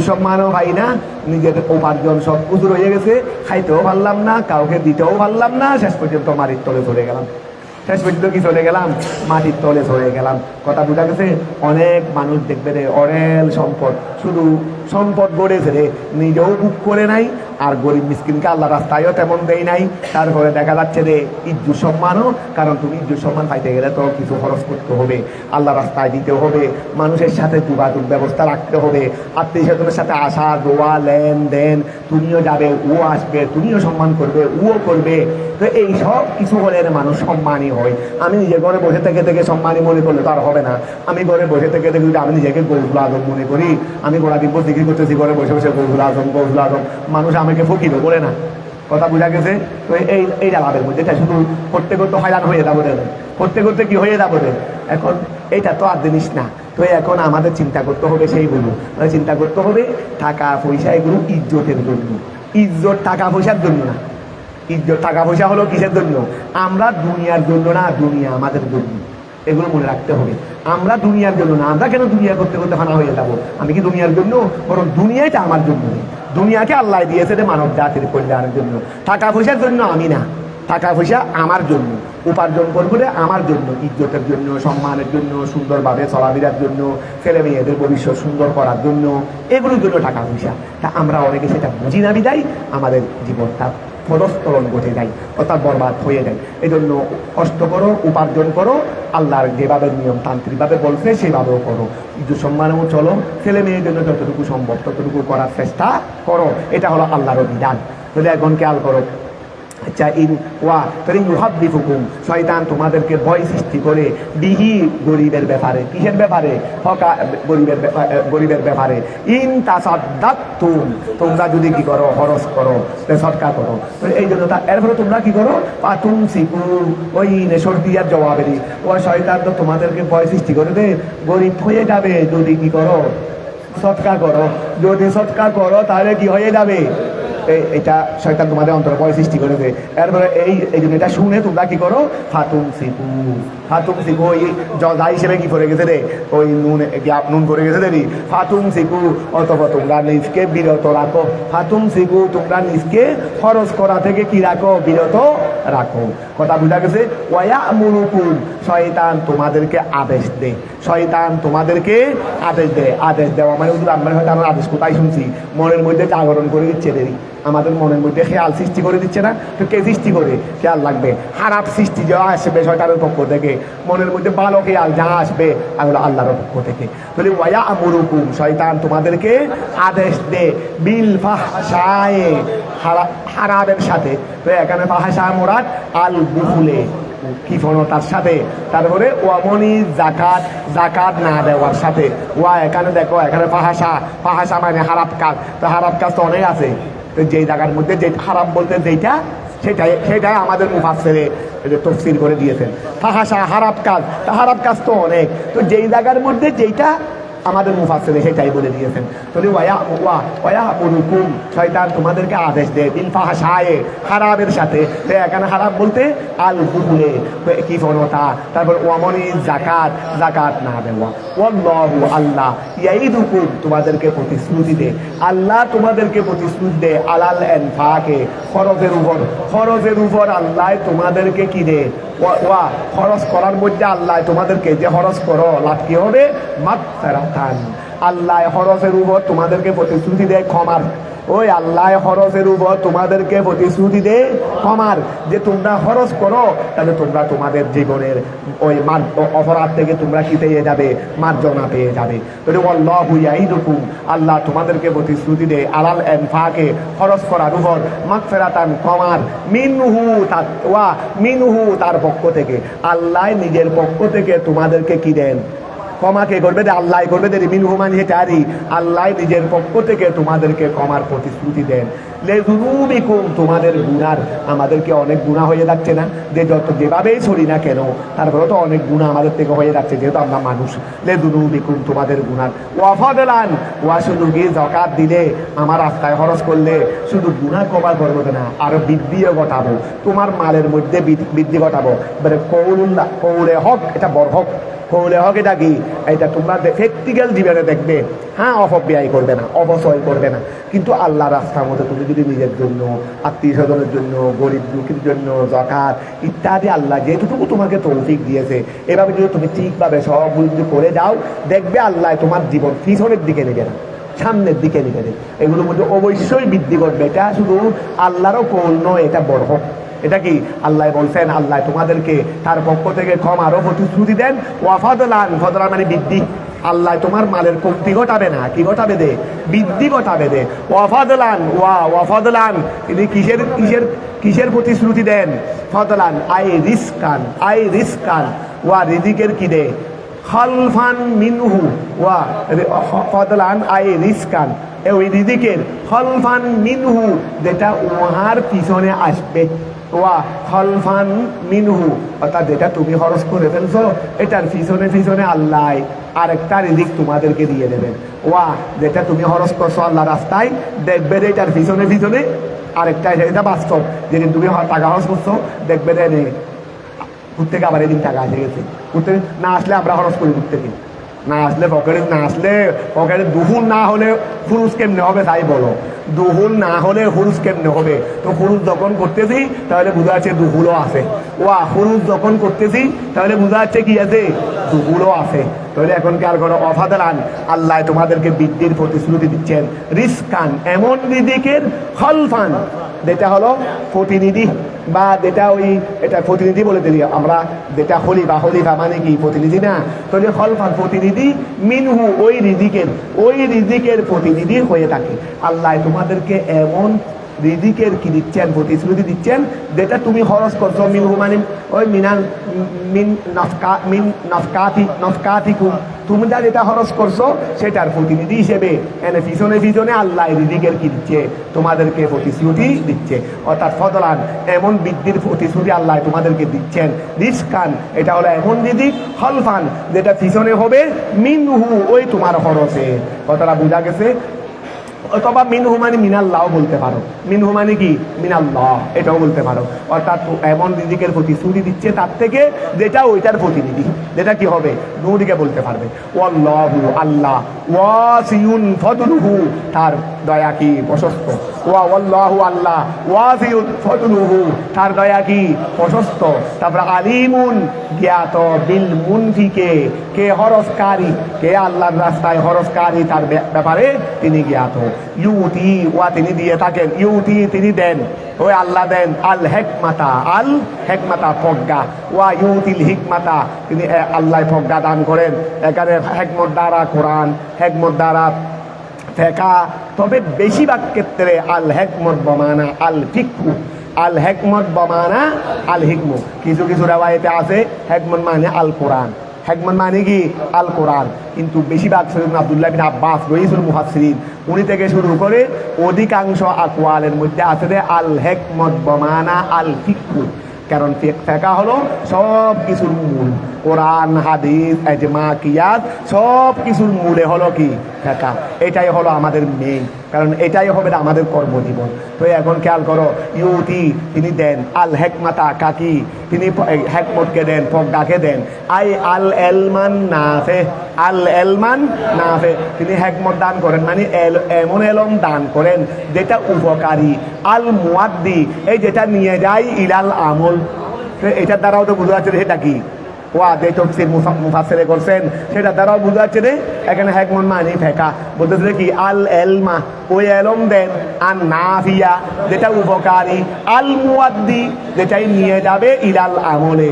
সম্মানও পাই না নিজের উপার্জন সব কিছু রয়ে গেছে খাইতেও পারলাম না কাউকে দিতেও পারলাম না শেষ পর্যন্ত মাটির তলে চলে গেলাম মাটির তলে চলে গেলাম কথা বোঝা গেছে অনেক মানুষ দেখবে রে অরেল সম্পদ শুধু সম্পদ গড়েছে রে নিজেও বুক করে নাই আর গরিব মিসকিনকে আল্লাহ রাস্তায়ও তেমন দেয় নাই তারপরে দেখা যাচ্ছে রে ইজ্জত সম্মানও কারণ তুমি ইজ্জত সম্মান পাইতে গেলে তো কিছু খরচ করতে হবে আল্লাহ রাস্তায় দিতে হবে মানুষের সাথে যোগাযোগ ব্যবস্থা রাখতে হবে আত্মীয় স্বজনের সাথে আসা দোয়া লেনদেন তুমিও যাবে ও আসবে তুমিও সম্মান করবে ও করবে তো এই সব কিছু হলে মানুষ সম্মানী হয় আমি নিজে ঘরে বসে থেকে সম্মানী মনে করলে তো আর হবে না আমি ঘরে বসে থেকে যদি আমি নিজেকে গৌসুল আজম মনে করি আমি গোড়া দিব্য জিকির করতেছি ঘরে বসে বসে গৌসুল আজম মানুষ আমাকে ফকিরও করে না কথা বোঝা গেছে তো এই লাভের মধ্যে এটা শুধু করতে হয়রান হয়ে যাবো করতে কি হয়ে যাবো এখন এইটা তো আর জিনিস না তো এখন আমাদের চিন্তা করতে হবে সেইগুলো চিন্তা করতে হবে টাকা পয়সা এগুলো ইজ্জতের জন্য ইজ্জত টাকা পয়সার জন্য না ইজ্জত টাকা পয়সা হলো কিসের জন্য আমরা দুনিয়ার জন্য না দুনিয়া আমাদের জন্য এগুলো মনে রাখতে হবে আমরা দুনিয়ার জন্য না আমরা কেন দুনিয়া করতে ফানা হয়ে যাবো আমি কি দুনিয়ার জন্য বরং দুনিয়াটা আমার জন্য দুনিয়াকে আল্লাহ দিয়েছে মানব জাতির কল্যাণের জন্য টাকা পয়সার জন্য আমি না টাকা পয়সা আমার জন্য উপার্জন করবো আমার জন্য ইজ্জতের জন্য সম্মানের জন্য সুন্দরভাবে চলাফেরার জন্য ছেলে মেয়েদের ভবিষ্যৎ সুন্দর করার জন্য এগুলোর জন্য টাকা পয়সা তা আমরা অনেকে সেটা বুঝি না বিদায় আমাদের জীবনটা পদস্তরণ ঘটে যায় অর্থাৎ বরবাদ হয়ে যায় এই জন্য কষ্ট করো উপার্জন করো আল্লাহর যেভাবে নিয়মতান্ত্রিকভাবে বলছে সেভাবেও করো ইজ্জত সম্মানেও চলো ছেলে মেয়ের জন্য যতটুকু সম্ভব ততটুকু করার চেষ্টা করো এটা হলো আল্লাহর বিধান তাহলে এখন খেয়াল করো আচ্ছা ইউহাদ্দিফুকুম শয়তান তোমাদেরকে ভয় সৃষ্টি করে বিহি গরিবের ব্যাপারে কিসের ব্যাপারে গরিবের ব্যাপারে ইন তাসাদ্দাকতুম তোমরা যদি কি করো খরচ করো সদকা করো এই জন্য এরপরে তোমরা কি করো ফাতুমসিকু ওই নেশর দিয়ার জবাবেরই শয়তান তো তোমাদেরকে ভয় সৃষ্টি করে দে গরিব হয়ে যাবে যদি কি করো সদকা করো যদি সদকা করো তাহলে কি হয়ে যাবে এটা শয়তান তোমাদের অন্তরে ভয় সৃষ্টি করে দেয় এরপরে এই জন্য এটা শুনে তোমরা কি করো ফাতুমসিকু ওই যা হিসেবে কি করে গেছে রে ওই নুন করে গেছে দেবি ফাতুমসিকু অথবা তোমরা নিজকে বিরত রাখো ফাতুমসিকু তোমরা নিজকে খরচ করা থেকে কি রাখো বিরত রাখো। কথা বুঝা গেছে? ওয়ায়ামুরুকুম, শয়তান তোমাদেরকে আদেশ দেয়, শয়তান তোমাদেরকে আদেশ দেয়। আদেশ দেওয়া মানে আমরা হয়তো আমরা আদেশ কোথায় শুনছি? মনের মধ্যে জাগরণ করে দিচ্ছে দেরি, আমাদের মনের মধ্যে খেয়াল সৃষ্টি করে দিচ্ছে না? তো কে সৃষ্টি করে? খেয়াল লাগবে। খারাপ সৃষ্টি যা আসবে শয়তানের পক্ষ থেকে, মনের মধ্যে ভালো খেয়াল যা আসবে এগুলো আল্লাহর পক্ষ থেকে। তাহলে ওয়ায়ামুরুকুম, শয়তান তোমাদেরকে আদেশ দে, বিল ফাহশায়ে, হারামের সাথে। তো এখানে ফাহশা মুরাদ আল বুখলে, কৃপণতার সাথে। তারপরে ওয়ামনি জাকাত, জাকাত না দেওয়ার সাথে। এখানে দেখো, এখানে ফাহাসা মানে খারাপ কাজ। তো খারাপ কাজ তো অনেক আছে, তো যেই জায়গার মধ্যে যে খারাপ বলতে যেইটা, সেটাই আমাদের মুফাসসিরে তাফসীর করে দিয়েছেন। ফাহাসা খারাপ কাজ, খারাপ কাজ তো অনেক, তো যেই জায়গার মধ্যে যেইটা আমাদের মুফাসসিরে সেটাই বলে দিয়েছেন। তাহলে ওয়ায়ামুরুকুম, শয়তান তোমাদেরকে আদেশ দেয়, বিল ফাহশায়ে, খারাপের সাথে। এখানে খারাপ বলতে আল বুখলে, কৃপণতা। তারপর ওয়ামনি জাকাত, জাকাত না দেওয়া। ওয়াল্লাহু, আল্লাহ, ইয়াইদুকুম, তোমাদেরকে প্রতিশ্রুতি দেয়, আল্লাহ তোমাদেরকে প্রতিশ্রুতি দেয়, আলাল ইনফাকে, খরচের উপর, খরচের উপর আল্লাহ তোমাদেরকে কি দেয়? খরচ করার মধ্যে আল্লাহ তোমাদেরকে যে খরচ করো লাভ কি হবে? মাগফিরাতান, আল্লাহ খরচের উপর তোমাদেরকে প্রতিশ্রুতি দেয় ক্ষমার। ওই আল্লাহ খরচের উপর তোমাদেরকে প্রতিশ্রুতি দেয় ক্ষমার, যে তোমরা খরচ করো তাহলে তোমরা তোমাদের জীবনের ওই অপরাধ থেকে তোমরা কি পেয়ে যাবে? মার্জনা পেয়ে যাবে। আল্লাহু ইয়াইদুকুম, আল্লাহ তোমাদেরকে প্রতিশ্রুতি দেয়, আলাল ইনফাকে, খরচ করার উপর, মাগফিরাতান, ক্ষমার, মিনহু, তার পক্ষ থেকে। আল্লাহ নিজের পক্ষ থেকে তোমাদেরকে কি দেন? ক্ষমা কে করবে? আল্লাহ করবে। মিনহু মানে তারই, আল্লাহ নিজের পক্ষ থেকে তোমাদেরকে ক্ষমার প্রতিশ্রুতি দেন। লিযুনুবিকুম, তোমাদের গুনার, আমাদেরকে অনেক গুনাহ হয়ে যাচ্ছে না? যে যত যেভাবেই ছড়ি না কেন, তারপরে তো অনেক গুনাহ আমাদের থেকে হয়ে যাচ্ছে, যেহেতু আমরা মানুষ। লিযুনুবিকুম, তোমাদের গুনার। ওয়া ফাদলান, ওয়া শুধু কি যাকাত দিলে, আমার রাস্তায় খরচ করলে শুধু গুনাহ কভার করবো না, আরো বৃদ্ধিও ঘটাবো, তোমার মালের মধ্যে বৃদ্ধি ঘটাবো। মানে কৌলে হক, এটা বড় হক। কৌলে হক এটা কি? এটা তোমরা প্র্যাকটিক্যাল জীবনে দেখবে। হ্যাঁ, অপব্যয় করবে না, অপচয় করবে না, কিন্তু আল্লাহ রাস্তার মধ্যে তুমি যদি নিজের জন্য, আত্মীয় স্বজনের জন্য, গরিব দুঃখীর জন্য, যাকাত ইত্যাদি আল্লাহ যেটুকু তোমাকে তৌফিক দিয়েছে, এভাবে যদি তুমি ঠিকভাবে সবগুলো যদি করে যাও, দেখবে আল্লাহ তোমার জীবন পিছনের দিকে নেবে না, সামনের দিকে নিবে দেয়। এগুলোর মধ্যে অবশ্যই বৃদ্ধি করবে। এটা শুধু আল্লাহরও কৌল নয়, এটা বড় হক। এটা কি? আল্লাহ বলছেন, আল্লাহ তোমাদেরকে তার পক্ষ থেকে ক্ষমারও প্রতিশ্রুতি দেন। ওয়াফাদলান, ফদলান মানে বৃদ্ধি। আল্লাহ তোমার মালের কমতি ঘটাবে না, কি ঘটাবে দে? বৃদ্ধি ঘটাবে দে। ওয়াফাদলান, তিনি কিসের প্রতিশ্রুতি দেন? ফদলান আই রিস্কান, ওয়া রিজিকের কি দে? খলফান মিনহু, ওয়া ফদলান আই রিস্কান, ওই রিজিকের খলফান মিনহু, যেটা উহার পিছনে আসবে। ওয়া খলফান মিনহু, অর্থাৎ যেটা তুমি খরচ করে ফেলছো, এটার পিছনে আল্লাহ আরেকটা রিজিক তোমাদেরকে দিয়ে দেবেন। ওয়া যেটা তুমি খরচ করছো আল্লাহ রাস্তায়, দেখবে এটার পিছনে আরেকটা, এটা বাস্তব। যেদিন তুমি টাকা খরচ করছো, দেখবে ঘুরতে থেকে আবার এদিন টাকা এসে গেছে। ঘুরতে না আসলে আমরা খরচ করি, ঘুরতে থেকে না আসলে পকেটে দুহুল না হলে ফুরুজ কেমনে হবে? তাই বলো, দুহুল না হলে ফুরুজ কেমনে হবে? তো ফুরুজ যখন করতেছি তাহলে বোঝা যাচ্ছে দুহুলও আছে। ফুরুজ যখন করতেছি তাহলে বোঝা যাচ্ছে কি আছে? দুহুলও আছে। তাহলে এখন কি আর করো? অফাদালান, আল্লাহ তোমাদেরকে বৃদ্ধির প্রতিশ্রুতি দিচ্ছেন। রিস্কান, এমন রিজিকের, খলফান যেটা হলো প্রতিনিধি, বা যেটা এটা প্রতিনিধি বলে দিলি আমরা, যেটা খলিফা মানে কি? প্রতিনিধি না? তাহলে খলফান প্রতিনিধি, মিনহু ওই রিজিকের প্রতিনিধি হয়ে থাকে। আল্লাহ তোমাদেরকে এমন রিজিকের কি দিচ্ছেন? প্রতিশ্রুতি দিচ্ছেন, যেটা তুমি খরচ করছো। মিনহু মানে ওই মিন নফকাতিকুম, তুমি যা যেটা খরচ করছো সেটার প্রতিনিধি হিসেবে এনে পিছনে আল্লাহ রিজিকের কি দিচ্ছে? তোমাদেরকে প্রতিশ্রুতি দিচ্ছে। অর্থাৎ ফদলান, এমন বৃদ্ধির প্রতিশ্রুতি আল্লাহ তোমাদেরকে দিচ্ছেন। রিস্কান, এটা হলো এমন রিজিক। খলফান, যেটা পিছনে হবে, মিনহু ওই তোমার খরচে। কথাটা বোঝা গেছে? অথবা মিনহু মানে মিনাল্লাহ বলতে পারো, মিনহু মানে কি মিনাল্লাহ এটাও বলতে পারো। অর্থাৎ এমন রিজিকের প্রতিশ্রুতি দিচ্ছে তার থেকে যেটা ওইটার প্রতিনিধি, যেটা কি হবে দুদিকে বলতে পারবে। ওয়াল্লাহু আল্লাহ, ওয়াসিউন ফদলুহু তার দয়া কি প্রশস্ত, ওয়াল্লাহু আল্লাহ ওয়াসিউন ফদলুহু তার দয়া কি প্রশস্ত। তারপরে আলিমুন জ্ঞাত বিল মুনফিকে কে হরসকারী, কে আল্লাহর রাস্তায় হরসকারী তার ব্যাপারে তিনি জ্ঞাত। ইউতি ওয়া তিনি দিয়ে থাকেন, ইউতি তিনি দেন, ওই আল্লাহ দেন আল হেকমাতা, আল হেকমাতা প্রজ্ঞা, ওয়া ইউতিল হিকমাতা তিনি আল্লাহ প্রজ্ঞা দান করেন। এখানে হেকমত দ্বারা কোরআন, হেকমত দ্বারা ফেকা, তবে বেশিরভাগ ক্ষেত্রে আল হেকমত বমানা আল ফিকহু, আল হেকমত বমানা আল হিকমু। কিছু কিছু রেওয়ায়েতে আছে হেকমত মানে আল কোরআন, হেকমত মানে কি আল কোরআন, কিন্তু বেশিরভাগ সৈয়দ আব্দুল্লাহ বিন আব্বাস রইসুল মুফাসসিরিন উনি থেকে শুরু করে অধিকাংশ আকওয়ালের মধ্যে আছে আল হেকমত বমানা আল ফিকহু। কারণ ফেকা হলো সব কিছুর মূল, কোরআন হাদিস ইজমা কিয়াস সব কিছুর মূলে হলো কি ফেকা। এটাই হলো আমাদের মেইন, কারণ এটাই হবে আমাদের কর্মজীবন। তো এখন খেয়াল করো, ইউতি তিনি দেন আল হেকমাতা কাকি তিনি হেকমতকে দেন, প্রজ্ঞাকে দেন। আই আল এলমান নাফে, আল এলমান নাফে তিনি হেকমত দান করেন, মানে এমন এলম দান করেন যেটা উপকারী। আল মুয়াদ্দি এই যেটা নিয়ে যায় ইলাল আমল, এটার দ্বারাও তো বোঝা যাচ্ছে সেটা কি ওয়া যে তফসির মুফাসসিরে করছেন সেটা দ্বারাও বোঝা যাচ্ছে রে এখানে হেকমত মানে ফেকা বলতেছে কি আল এলমা ওই এলম দেন, আর নাফিয়া যেটা উপকারী, আল মুয়াদ্দি যেটাই নিয়ে যাবে ইলাল আমলে,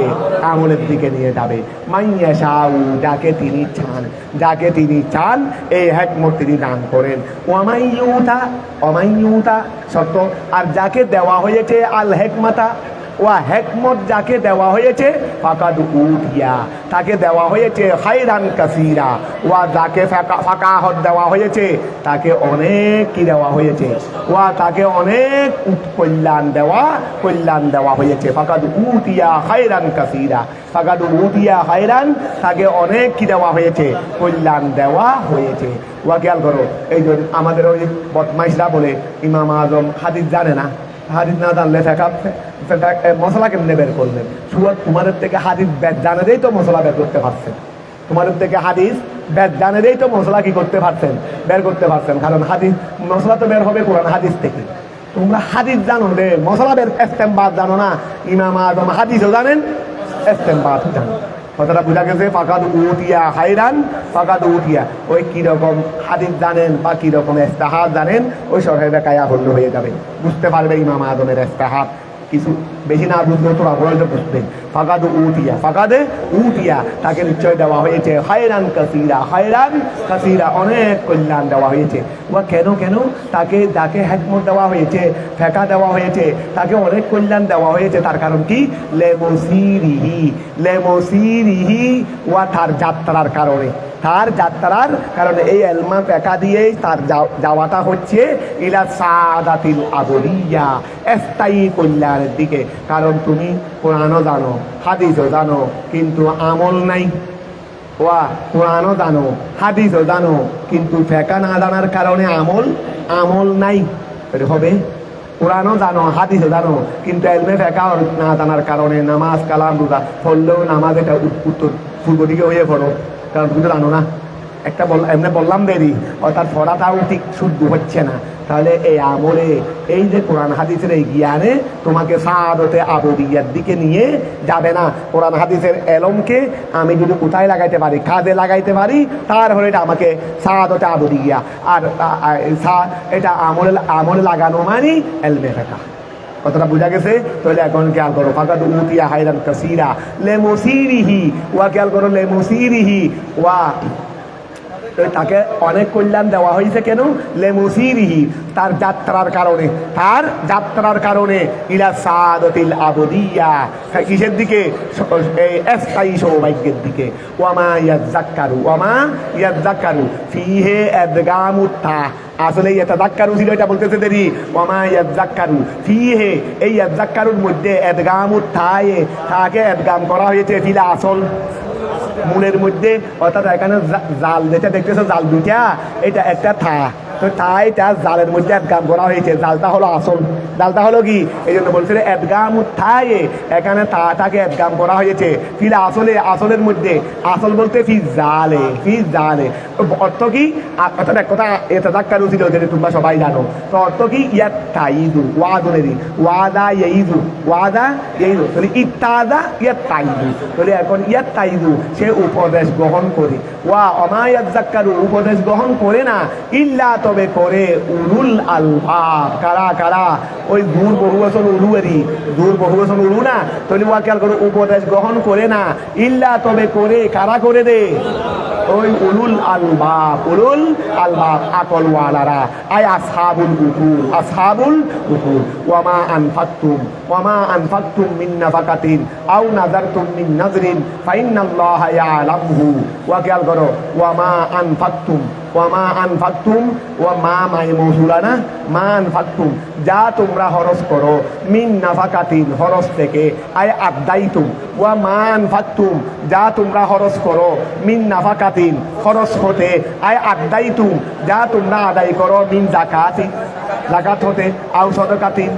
আমলের দিকে নিয়ে যাবে। মাইয়াশাউ যাকে তিনি চান, যাকে তিনি চান এই হেকমত তিনি দান করেন। ওয়ামাইয়ুতা সত্য, আর যাকে দেওয়া হয়েছে আল হেকমাতা ওয়া হেকমত যাকে দেওয়া হয়েছে ফাকাদ উতিয়া তাকে দেওয়া হয়েছে খায়রান কাসীরা, ওয়া যাকে ফাকাহত দেওয়া হয়েছে তাকে অনেক কি দেওয়া হয়েছে, ওয়া তাকে অনেক কল্যাণ দেওয়া হয়েছে। ফাকাদ উতিয়া খায়রান কাসীরা, ফাকাদ উতিয়া খায়রান তাকে অনেক কি দেওয়া হয়েছে, কল্যাণ দেওয়া হয়েছে। ওয়া খেয়াল করো, এই জন্য আমাদের ওই বদমাইশরা বলে ইমাম আজম হাদিস জানে না, হাদিস না জানলে মশলা কেমনে বের করলেন? সুয়াদ তোমাদের থেকে হাদিস বেদ জানেই তো মশলা বের করতে পারছেন, তোমাদের থেকে হাদিস বেদ জানেই তো মশলা কি করতে পারছেন, বের করতে পারছেন। কারণ হাদিস মশলা তো বের হবে কোরআন হাদিস থেকে। তোমরা হাদিস জানো রে, মশলা বের ইস্তেমবাদ জানো না। ইমাম আজম হাদিসও জানেন, ইস্তেমবাদ জানেন। কথাটা বোঝা গেছে? ফাকাদ উতিয়া খায়রান, ফাকাদ উতিয়া ওই কিরকম হাদিস জানেন বা কিরকম ইস্তেহাদ জানেন ওই সরকারের কায়া হল্য হয়ে যাবে, বুঝতে পারবে ইমাম আজমের ইস্তেহাদ। কিছু বেশি না বুঝলেও তোরা বলতে বুঝবেন। ফাকাদ উতিয়া, ফাকাদে উতিয়া তাকে নিশ্চয় দেওয়া হয়েছে খায়রান কাসীরা, খায়রান কাসীরা অনেক কল্যাণ দেওয়া হয়েছে। ওয়া কেন কেন তাকে যাকে হেকমত দেওয়া হয়েছে, ফেকা দেওয়া হয়েছে, তাকে অনেক কল্যাণ দেওয়া হয়েছে, তার কারণ কি লেমসিরিহি ওয়া তার যাত্রার কারণে, তার যাত্রার কারণে এই এলমা ফেকা দিয়েই তার যাওয়াটা হচ্ছে ইলা সাদাতিল আবদিয়া স্থায়ী কল্যাণের দিকে। কারণ তুমি কোরআনও জানো হাদিসও জানো কিন্তু আমল নাই, ওয়া কোরআনও জানো হাদিসও জানো কিন্তু ফেকা না জানার কারণে আমল নাই হবে। কোরআনও জানো হাদিসও জানো কিন্তু এলমে ফেকা না জানার কারণে নামাজ কালাম রোজা পড়লেও নামাজ এটা উত্তর পূর্ব দিকে হয়ে পড়ো, কারণ তুমি তো জানো না। একটা এমনি বললাম দেরি, অর্থাৎ পড়াটাও ঠিক শুদ্ধ হচ্ছে না। তাহলে এই আমলে এই যে কোরআন হাদিসের এই জ্ঞানে তোমাকে সাআদতে আবদিয়ার দিকে নিয়ে যাবে না। কোরআন হাদিসের এলমকে আমি যদি কোথায় লাগাইতে পারি, কাজে লাগাইতে পারি, তারপরে এটা আমাকে সাআদতে আবদিয়া। আর এটা আমলে লাগানো মানে এলমে ফেকা। কথাটা বোঝা গেছে? তাহলে এখন খেয়াল করো, ফাকাদ উতিয়া খায়রান কাসীরা লিমুসিরিহি, ওয়া খেয়াল করো লিমুসিরিহি ওয়া তাকে অনেক কল্যাণ দেওয়া হয়েছে। কেন? লেমুসিরিহি তার যাত্রার কারণে, তার যাত্রার কারণে ইলা সাদাতিল আবদিয়া কিসের দিকে? এই স্থায়ী সৌভাগ্যের দিকে। ওয়ামা ইয়াযাক্কারু ফিহি আদগামুত তা, আসলে ইয়াতাযাক্কারু ছিল, এটা বলতেছে দেরি। ওয়ামা ইয়াযাক্কারু ফিহি এই ইয়াযাক্কারুর মধ্যে আদগামুত তায়ে তাকে আদগাম করা হয়েছে ফিল আসল মূলের মধ্যে, অর্থাৎ এখানে জাল যেটা দেখতেছো জাল দুইটা, এটা একটা থা তো তাই তার জালের মধ্যে এদগাম করা হয়েছে, জালটা হলো আসল, জালটা হলো কি, এই জন্য বলছিল এদগাম উত্থায়ে, এখানে তাটাকে এদগাম করা হয়েছে ফিল আসলে, আসলের মধ্যে, আসল বলতে ফি জালে, ফি জালে অর্থ কি, অর্থাৎ এক কথা এটা ধাক্কার ছিল যেটা তোমরা সবাই জানো, তো অর্থ কি ইয়াত তাইদু, ওয়াদুনেরি ওয়াদা ইয়েইদু, ওয়াদা ইয়েইদু, তাহলে ইত্তাদা ইয়াত তাইদু, তাহলে এখন ইয়াত তাইদু সে উপদেশ গ্রহণ করে, ওয়া অমায়াত জাক্কারু উপদেশ গ্রহণ করে না, ইল্লা তবে করে উলুল আলবাব, কারা কারা, ওই দূর বহুবচন উলু এরি, দূর বহুবচন উলু না, তাহলে ওয়া খেয়াল করো উপদেশ গ্রহণ করে না, ইল্লা তবে করে, কারা করে দে, ওই উলুল আলবাব, উলুল আলবাব আকল ওয়ালারা, আয় আসহাবুল উকুল, আসহাবুল উকুল, ওয়ামা আনফাকতুম, ওয়ামা আনফাকতুম মিন নাফাকাতিন আও নাযারতুম মিন নাযরিন ফাইন্নাল্লাহা ইয়ালামহু, ওয়া খেয়াল করো ওয়ামা আনফাকতুম, ওয়ামা আনফাকতুম, ওয়া মা মাই মৌসুলা না, মা আনফাকতুম যা তোমরা খরচ করো, মিন নাফাকাতিন খরচ থেকে, আয় আদাইতুম, ওয়া মা আনফাকতুম যা তোমরা খরচ করো, মিন নাফাকাতিন খরচ হতে, আয় আদাইতুম যা তোমরা আদায় করো, মিন জাকাতি জাকাত হতে, আও সদকাতিন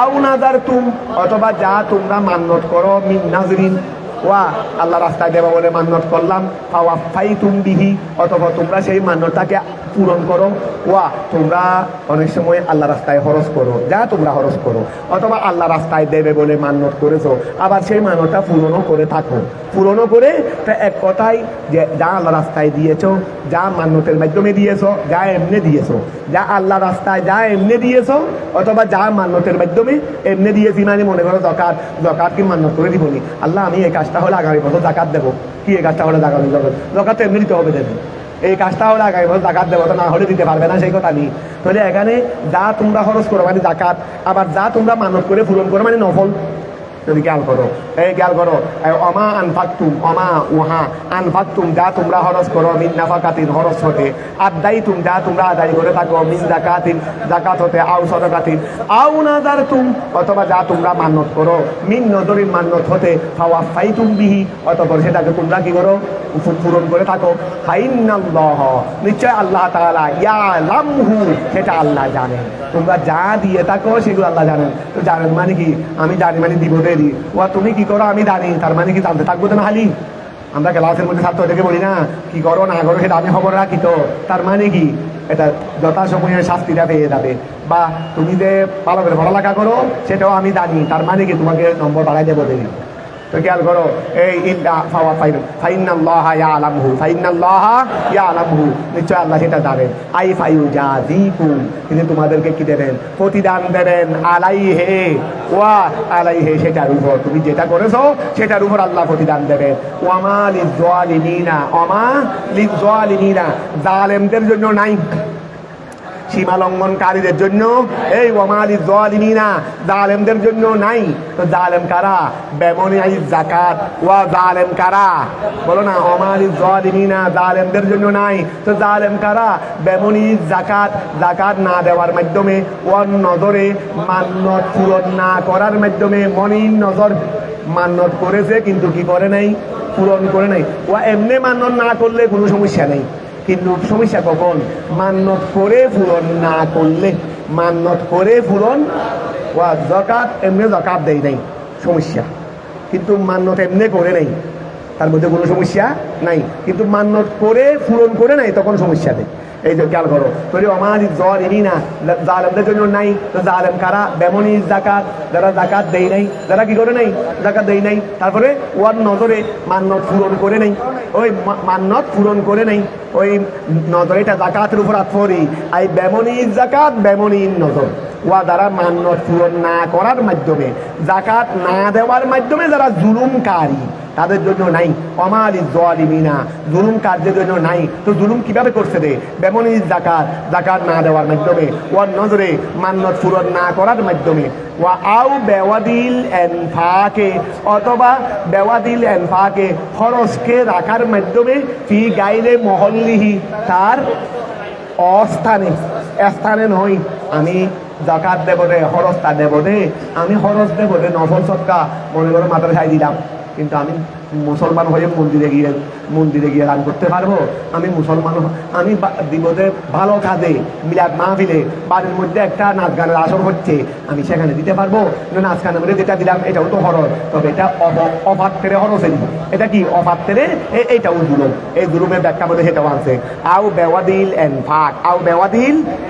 আও নাযারতুম অথবা যা তোমরা মান্যত করো, মিন নাযরিন ওয়া আল্লাহ রাস্তায় দেব বলে মান্যত করলাম, ফাওয়াফাইতুম বিহি অথবা তোমরা সেই মান্যতটাকে পূরণ করো, ওয়া তোমরা অনেক সময় আল্লাহ রাস্তায় খরচ করো, যা তোমরা খরচ করো, অথবা আল্লাহ রাস্তায় দেবে বলে মান্যত করেছো, আবার সেই মান্যতটা পূরণও করে থাকো, পূরণও করে, তা এক কথাই যে যা আল্লাহ রাস্তায় দিয়েছো, যা মান্যতের মাধ্যমে দিয়েছো, যা এমনি দিয়েছো, যা আল্লাহ রাস্তায় যা এমনি দিয়েছো, অথবা যা মান্যতের মাধ্যমে এমনি দিয়েছি, মানে মনে করো জাকাত, জাকাত কি মান্যত করে দিবনি, আল্লাহ আমি এই কাজটা হলে আগামী বছর জাকাত দেবো, কি এই কাজটা হলে জাকাত দেবো, জাকাত এমনি দিতে হবে, দেবে এই কাজটা হলে আগামী বছর জাকাত দেবো, তো না হলে দিতে পারবে না, সেই কথা নেই। তাহলে এখানে যা তোমরা খরচ করো মানে জাকাত, আবার যা তোমরা মানত করে পূরণ করো মানে নফল, যদি খেয়াল করো, এই খেয়াল করো, অমা আনফাকতুম, অমা উহা আনফাকতুম যা তোমরা খরচ করো, মিন নাফাকাতিন খরচ হতে, আদাইতুম যা তোমরা আদায় করে থাকো, মিন জাকাতিন জাকাত হতে, আও সদকাতিন আও নাযারতুম অথবা যা তোমরা মান্যত করো, মিন নযরিন মান্যত হতে, ফাওয়াফাইতুম বিহি অতঃপর সেটাকে তোমরা কি করো, পূরণ করে থাকো, ফাইন্নাল্লাহ নিশ্চয় আল্লাহ তাআলা, ইয়ালামহু সেটা আল্লাহ জানেন, তোমরা যা দিয়ে থাকো সেগুলো আল্লাহ জানেন, তো জানেন মানে কি, আমি জানি মানে দিব দেরি, ও তুমি কি করো আমি জানি, তার মানে কি জানতে থাকবো তো না হালি, আমরা ক্লাসের মধ্যে ছাত্র থেকে বলি না কি করো না করো সেটা আমি খবর রাখি, তো তার মানে কি এটা যথাসময়ে শাস্তিটা পেয়ে যাবে, বা তুমি যে ভালো করে পড়ালেখা করো সেটাও আমি জানি, তার মানে কি তোমাকে নম্বর বাড়াই দেবো দেরি, তো খেয়াল করো, এই ফাইন্নাল্লাহা ইয়ালামহু, ফাইন্নাল্লাহা ইয়ালামহু নিশ্চয় আল্লাহ সেটা জানেন, আই ফায়ুজাযিকুম তিনি তোমাদেরকে কি দেবেন, প্রতিদান দেবেন, আলাইহে ওয়া আলাইহে সেটার উপর, তুমি যেটা করেছো সেটার উপর আল্লাহ প্রতিদান দেবেন, ওয়ামা লিয-যালিমিনা, ওয়ামা লিয-যালিমিনা জালেমদের জন্য নাই, সীমা লঙ্ঘনকারীদের জন্য, এই ওয়ামা লিয-যালিমিনা জালেমদের জন্য নাই, তো জালেম কারা, বেমনিআই যাকাত, ওয়া জালেম কারা বলো না, ওয়ামা লিয-যালিমিনা জালেমদের জন্য নাই, তো জালেম কারা, বেমনি যাকাত যাকাত না দেওয়ার মাধ্যমে, ওয়ান নজরে মান্যত পূরণ না করার মাধ্যমে, মনিন নজর মান্যত করেছে কিন্তু কি করে নাই, পূরণ করে নাই, ওয়া এমনি মান্যত না করলে কোনো সমস্যা নেই, কিন্তু সমস্যা কখন, মান্যত করে পূরণ না করলে, মান্যত করে পূরণ, ওয়া যাকাত এমনি যাকাত দেয় নাই সমস্যা, কিন্তু মান্যত এমনি করে নাই তার মধ্যে কোনো সমস্যা নাই, কিন্তু মান্যত করে পূরণ করে নাই তখন সমস্যা নেই, এই যে খেয়াল করো, তাহলে ওয়ামা লিয-যালিমিনা জালেমদের জন্য নাই, তো জালেম কারা, বেমনি যাকাত যারা যাকাত দেয় নাই, যারা কি করে নাই যাকাত দেয় নাই, তারপরে ওয়ার নজরে মান্যত পূরণ করে নাই, ওই মান্যত পূরণ করে নাই, ওই নজর এটা যাকাতের উপর আত্মরি, আই বেমনি যাকাত বেমনি নজর, ওয়া দ্বারা মান্যত পূরণ না করার মাধ্যমে, যাকাত না দেওয়ার মাধ্যমে যারা জুলুমকারী তাদের জন্য নাই, ওয়ামা লিয-যালিমিনা জুলুম কার্যের জন্য নাই, তো জুলুম কিভাবে করছে রে, বেমনি যাকাত যাকাত না দেওয়ার মাধ্যমে, ওয়ার নজরে মান্যত পূরণ না করার মাধ্যমে, ওয়া আও বেওয়াদিল এনফাকে অথবা বেওয়াদিল এনফাকে খরচকে রাখার মাধ্যমে, ফি গাইরে মহল্লিহি তার অস্থানে, স্থানে নয়, আমি যাকাত দেব দে, খরচটা দেব দে, আমি খরচ দেব দে, নফল সদকা মনে করো মাদ্রাসায় দিলাম, কিন্তু আমি মুসলমান হয়ে মন্দিরে গিয়ে দান করতে পারবো? আমি মুসলমান আমি বিপদে ভালো কাজে মিলাদ মাহফিলে বাড়ির মধ্যে একটা নাচ গানের আসর হচ্ছে, আমি সেখানে দিতে পারবো? নাচ গানের মধ্যে যেটা দিলাম এটাও তো হরজ, তবে এটা অপাত্রে হরসেরি। এটা কি অপাত্রে? এইটাও জুলুম। এই জুলুমের ব্যাখ্যা বলে সেটাও আনছে আউ বেওয়াদিল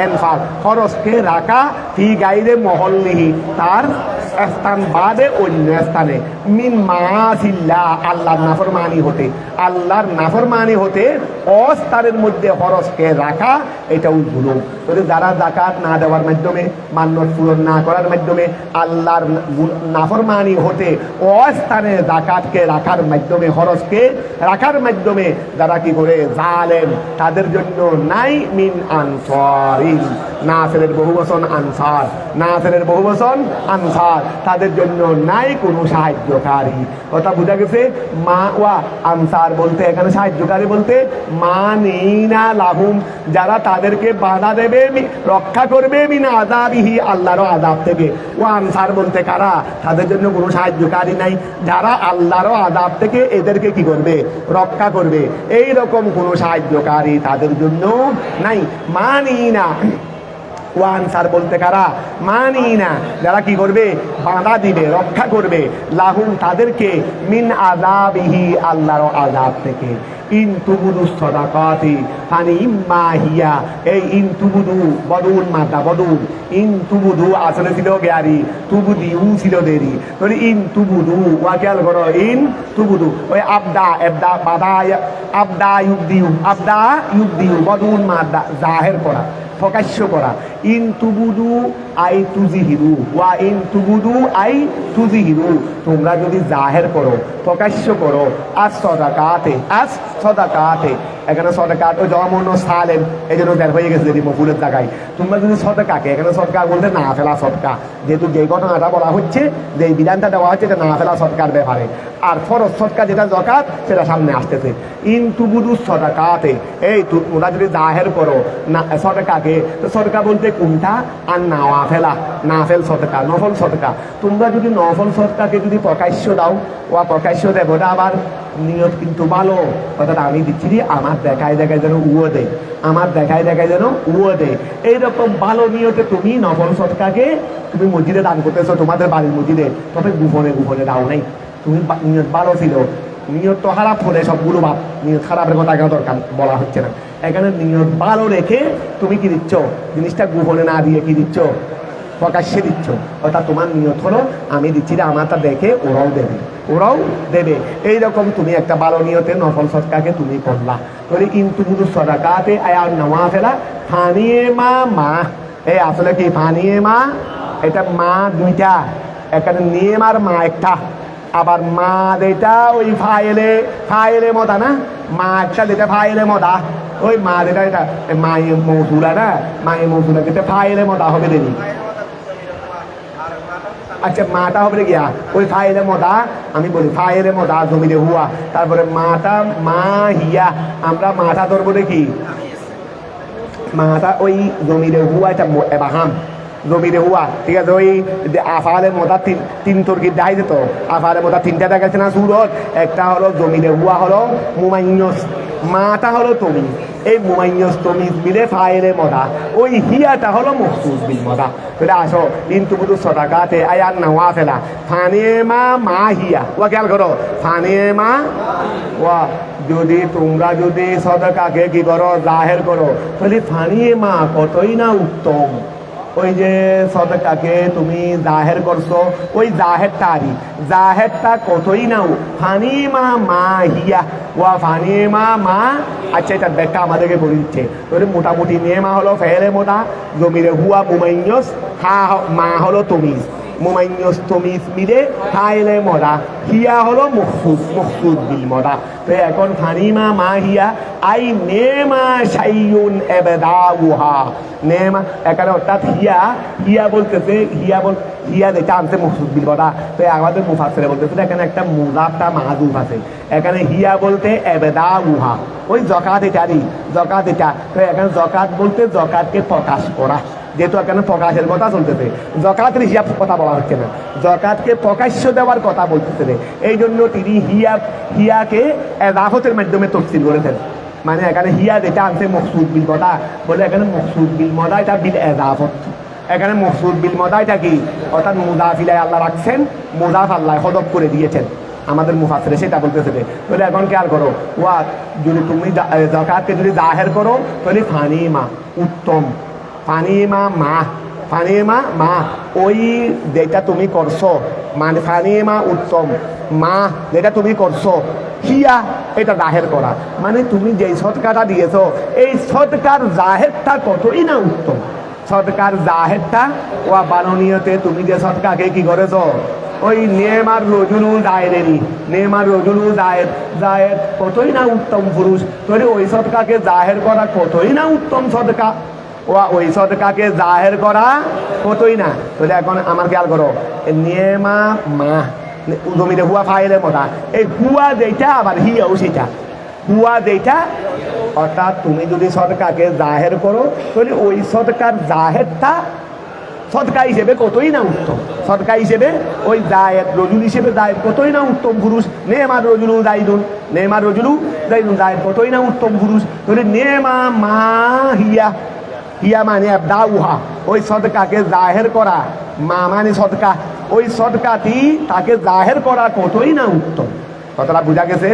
এনফাক, খরচকে রাখা ফি গাইরে মহল্লিহি, তার স্থান বাদে অন্য স্থানে, মিন মাসিল্লাহ, আল্লাহর নাফরমানি হতে অস্থানের মধ্যে খরচকে রাখা, এটাও জুলুম। যারা জাকাত না দেওয়ার মাধ্যমে, মান্যত পূরণ না করার মাধ্যমে, আল্লাহর নাফরমানি হতে অস্থানে জাকাতকে রাখার মাধ্যমে, খরচকে রাখার মাধ্যমে যারা কি করে জালেম, তাদের জন্য নাই মিন আনসারিন, নাসেরের বহুবচন আনসার, তাদের জন্য নাই কোনো সাহায্যকারী। কথা বুঝা গেছে? মা ওয়া আনসার বলতে এখানে সাহায্যকারী বলতে মানিনা লাহুম, যারা তাদেরকে বাধা দেবে, রক্ষা করবে মিন আযাবিহি, আল্লাহর আযাব থেকে। ও আনসার বলতে কারা? তাদের জন্য কোনো সাহায্যকারী নাই, যারা আল্লাহর আযাব থেকে এদেরকে কি করবে? রক্ষা করবে। এই রকম কোনো সাহায্যকারী তাদের জন্য নাই। মানিনা, ওয়ানসার বলতে কারা? মানিনা, যারা কি করবে? বাধা দিবে, রক্ষা করবে, লাহুম তাদেরকে, মিন আযাবিহি, আল্লাহর আযাব থেকে। ইন তুবুদু সাদাকাতি ফানিম্মা হিয়া, এই ইন তুবুদু বদুল মাদা বদুল, ইন তুবুদু আসলে ছিল গেয়ারি, তুবুদিউ ছিল দেরি, তাহলে ইন তুবুদু ওয়া খেয়াল করো, ইন তুবুদু ওই আবদা ইউবদিউ বদুল মাদা জাহের করা, প্রকাশ্য করা। ইন তুবুদু আই তুজিহিরু, ওয়া ইন তুবুদু আই তুজিহিরু, তোমরা যদি জাহের করো, প্রকাশ্য করো, আজ সদাকাতে, এখানে সদকাত ও জমন সালেম, এই জন্য বের হয়ে গেছে মফুলের জায়গায়। তোমরা যদি সদকাকে, এখানে সদকা বলতে না ফেলা সদকা, যেহেতু যে ঘটনাটা বলা হচ্ছে, যে বিধানটা দেওয়া হচ্ছে, এটা না ফেলা সদকার ব্যাপারে। আর ফরজ সদকা যেটা জাকাত, সেটা সামনে আসতেছে। ইন তুবুদু সদাকাতে, এই তোমরা যদি জাহের করো না সদকাকে, তো সদকা বলতে কোনটা? আর নাফেল সদকা, নফল সদকা। তোমরা যদি নফল সদকাকে যদি প্রকাশ্য দাও, ওয়া প্রকাশ্য দেব, ওটা আবার নিয়ত কিন্তু ভালো, অর্থাৎ আমি দিচ্ছি আমার দেখায় যেন উয়ো দেয়, আমার দেখায় যেন উয়ো দেয়, এইরকম ভালো নিয়তে তুমি নফল সদকাকে তুমি মসজিদে দান করতেছো, তোমাদের বাড়ির মসজিদে, তবে গোপনে দাও নাই। তুমি নিয়ত ভালো ছিল, নিয়ত তো খারাপ হলে সবগুলো বাদ, নিয়ত খারাপের কথা কেন দরকার বলা হচ্ছে না। এখানে নিয়ত ভালো রেখে তুমি কি দিচ্ছ? জিনিসটা গোপনে না দিয়ে কি দিচ্ছ? প্রকাশ্যে দিচ্ছ। অর্থাৎ তোমার নিয়ত হলো আমি দিচ্ছি রে, আমারটা দেখে ওরাও দেবে। এইরকম তুমি একটা ভালো নিয়তে নফল সদকাকে তুমি করলা। তাহলে কিন্তু শুধু সদাকাতে আয়ার নেওয়া ফেলা ফানিয়ে মা, এই আসলে কি ফানিয়ে মা? এটা মা দুইটা, এখানে নিয়ম আর মা একটা। আবার মা যেটা ওই ফাইলে মদা না, মা একটা যেটা ফাইলে মদা, ওই মা যেটা এটা মায়ে মৌসুলা না, মায়ে মৌসুলা যেটা ফাইলে মদা হবে দেরি। আচ্ছা, মাটা হবে গিয়া ওই ফাইলে মদা, আমি বলি ফাইলে মদা জমিরে হুয়া, তারপরে মাটা মা হিয়া, আমরা মাটা ধরবো দেখি, মাটা ওই জমিরে হুয়া, এটা এবাহাম জমিরে হুয়া, ঠিক আছে। ওই আফালে মদা তিন তর্কির দেখাই যেত, আফালে মদা তিনটা দেখাচ্ছে না সুরত, একটা হলো জমিরে হুয়া হলো মুমাইনস, মাটা হলো তুমি, এই মুমাইনস তমিজ মিলে ফাইলে মদা, ওই হিয়াটা হলো মখসুস বিল মদা। তাহলে আসো কিন্তু বুধু সদাকাতে আয়ার নেওয়া ফেলা ফানিয়ে মা হিয়া, ওয়া খেয়াল করো, ফানিয়ে মা ওয়া, যদি তোমরা যদি সদকাকে কি করো? জাহের করো, তাহলে ফানিয়ে মা কতই না উত্তম। ওই যে সদকাকে তুমি জাহের করছো, ওই জাহেরটা কতই নাও, ফানিমা হিয়া ওয়া ফানিমা মা। আচ্ছা, এটা ব্যাখ্যা আমাদেরকে বলে দিচ্ছে। তাহলে মোটামুটি নেমা হলো ফেলে মোটা, জমিরে হুয়া মুমাইনস, মা হলো তমিজ, মুমাইনস তমিজ মিলে ফাইলে মদা, হিয়া হলো মখসুস বিল মদা। তো এখন ফানিমা মা হিয়া আই নেমা শাইউন এবদাউহা, নেমা এখানে অর্থাৎ হিয়া বলতেছে, হিয়া যেটা আনছে মখসুস বিল মদা। তো আমাদের মুফাসসিরে বলতেছে এখানে একটা মুযাফটা মাহযুফ আছে, এখানে হিয়া বলতে এবদাউহা, ওই যাকাত এটা। তো এখানে যাকাত বলতে যাকাতকে প্রকাশ করা, যেহেতু এখানে প্রকাশের কথা চলতেছে, যাকাতের হিসাব কথা বলা হচ্ছে না, যাকাতকে প্রকাশ্য দেওয়ার কথা বলতেছে। এই জন্য তিনি হিয়াকে এজাফতের মাধ্যমে তফসিল করেছেন। মানে এখানে হিয়া যেটা আনছে মকসুদ বিল মদা, বলে এখানে মকসুদ বিল মদা এটা বিল এজাফত। এখানে মকসুদ বিল মদা এটা কি, অর্থাৎ মুদাফিলায় আল্লাহ রাখছেন, মুদাফ আল্লাহ হদব করে দিয়েছেন। আমাদের মুফাসসিরে সেটা বলতেছে। তাহলে এখন খেয়াল করো, ওয়া যদি তুমি যাকাতকে যদি জাহের করো তাহলে ফানিমা উত্তম, ফানিমা মা, ফানিমা মা, ওই যেটা তুমি করছো মানে ফানিমা উত্তম, মা যেটা তুমি করছো হিয়া এটা জাহের করা, মানে তুমি যেই সদকাটা দিয়েছো এই সদকার জাহেরটা কতই না উত্তম। সদকার জাহেরটা ওয়া বাননীয়তে তুমি যে সদকাকে কি করেছো, ওই নেমার রজুলুল দায়েরেরই, নেমার রজুলুল জায়ের কতই না উত্তম পুরুষ, তাহলে ওই সদকাকে জাহের করা কতই না উত্তম সদকা, ওই সদকাকে জাহের করা কতই না। তাহলে এখন আমার খেয়াল করো, নেমা মা জমিতে হুয়া ফাইলে মোটা, এই হুয়া যেটা আবার হিয়াও সেটা, হুয়া যেটা, অর্থাৎ তুমি যদি সদকাকে জাহের করো তাহলে ওই সদকার জাহেরটা সদকা হিসেবে কতই না উত্তম, সদকা হিসেবে ওই জায়েদ রজুল হিসেবে জায়েদ কতই না উত্তম পুরুষ, নেমার রজুলু জাইদুন, নেমার রজুলু জাইদুন জায়েদ কতই না উত্তম পুরুষ। তাহলে নেমা মা হিয়া, হিয়া মানে দাউহা, ওই সদকাকে জাহের করা, মা মানে সদকা, ওই সদকাটি তাকে জাহের করা কতই না উত্তম। কথাটা বোঝা গেছে?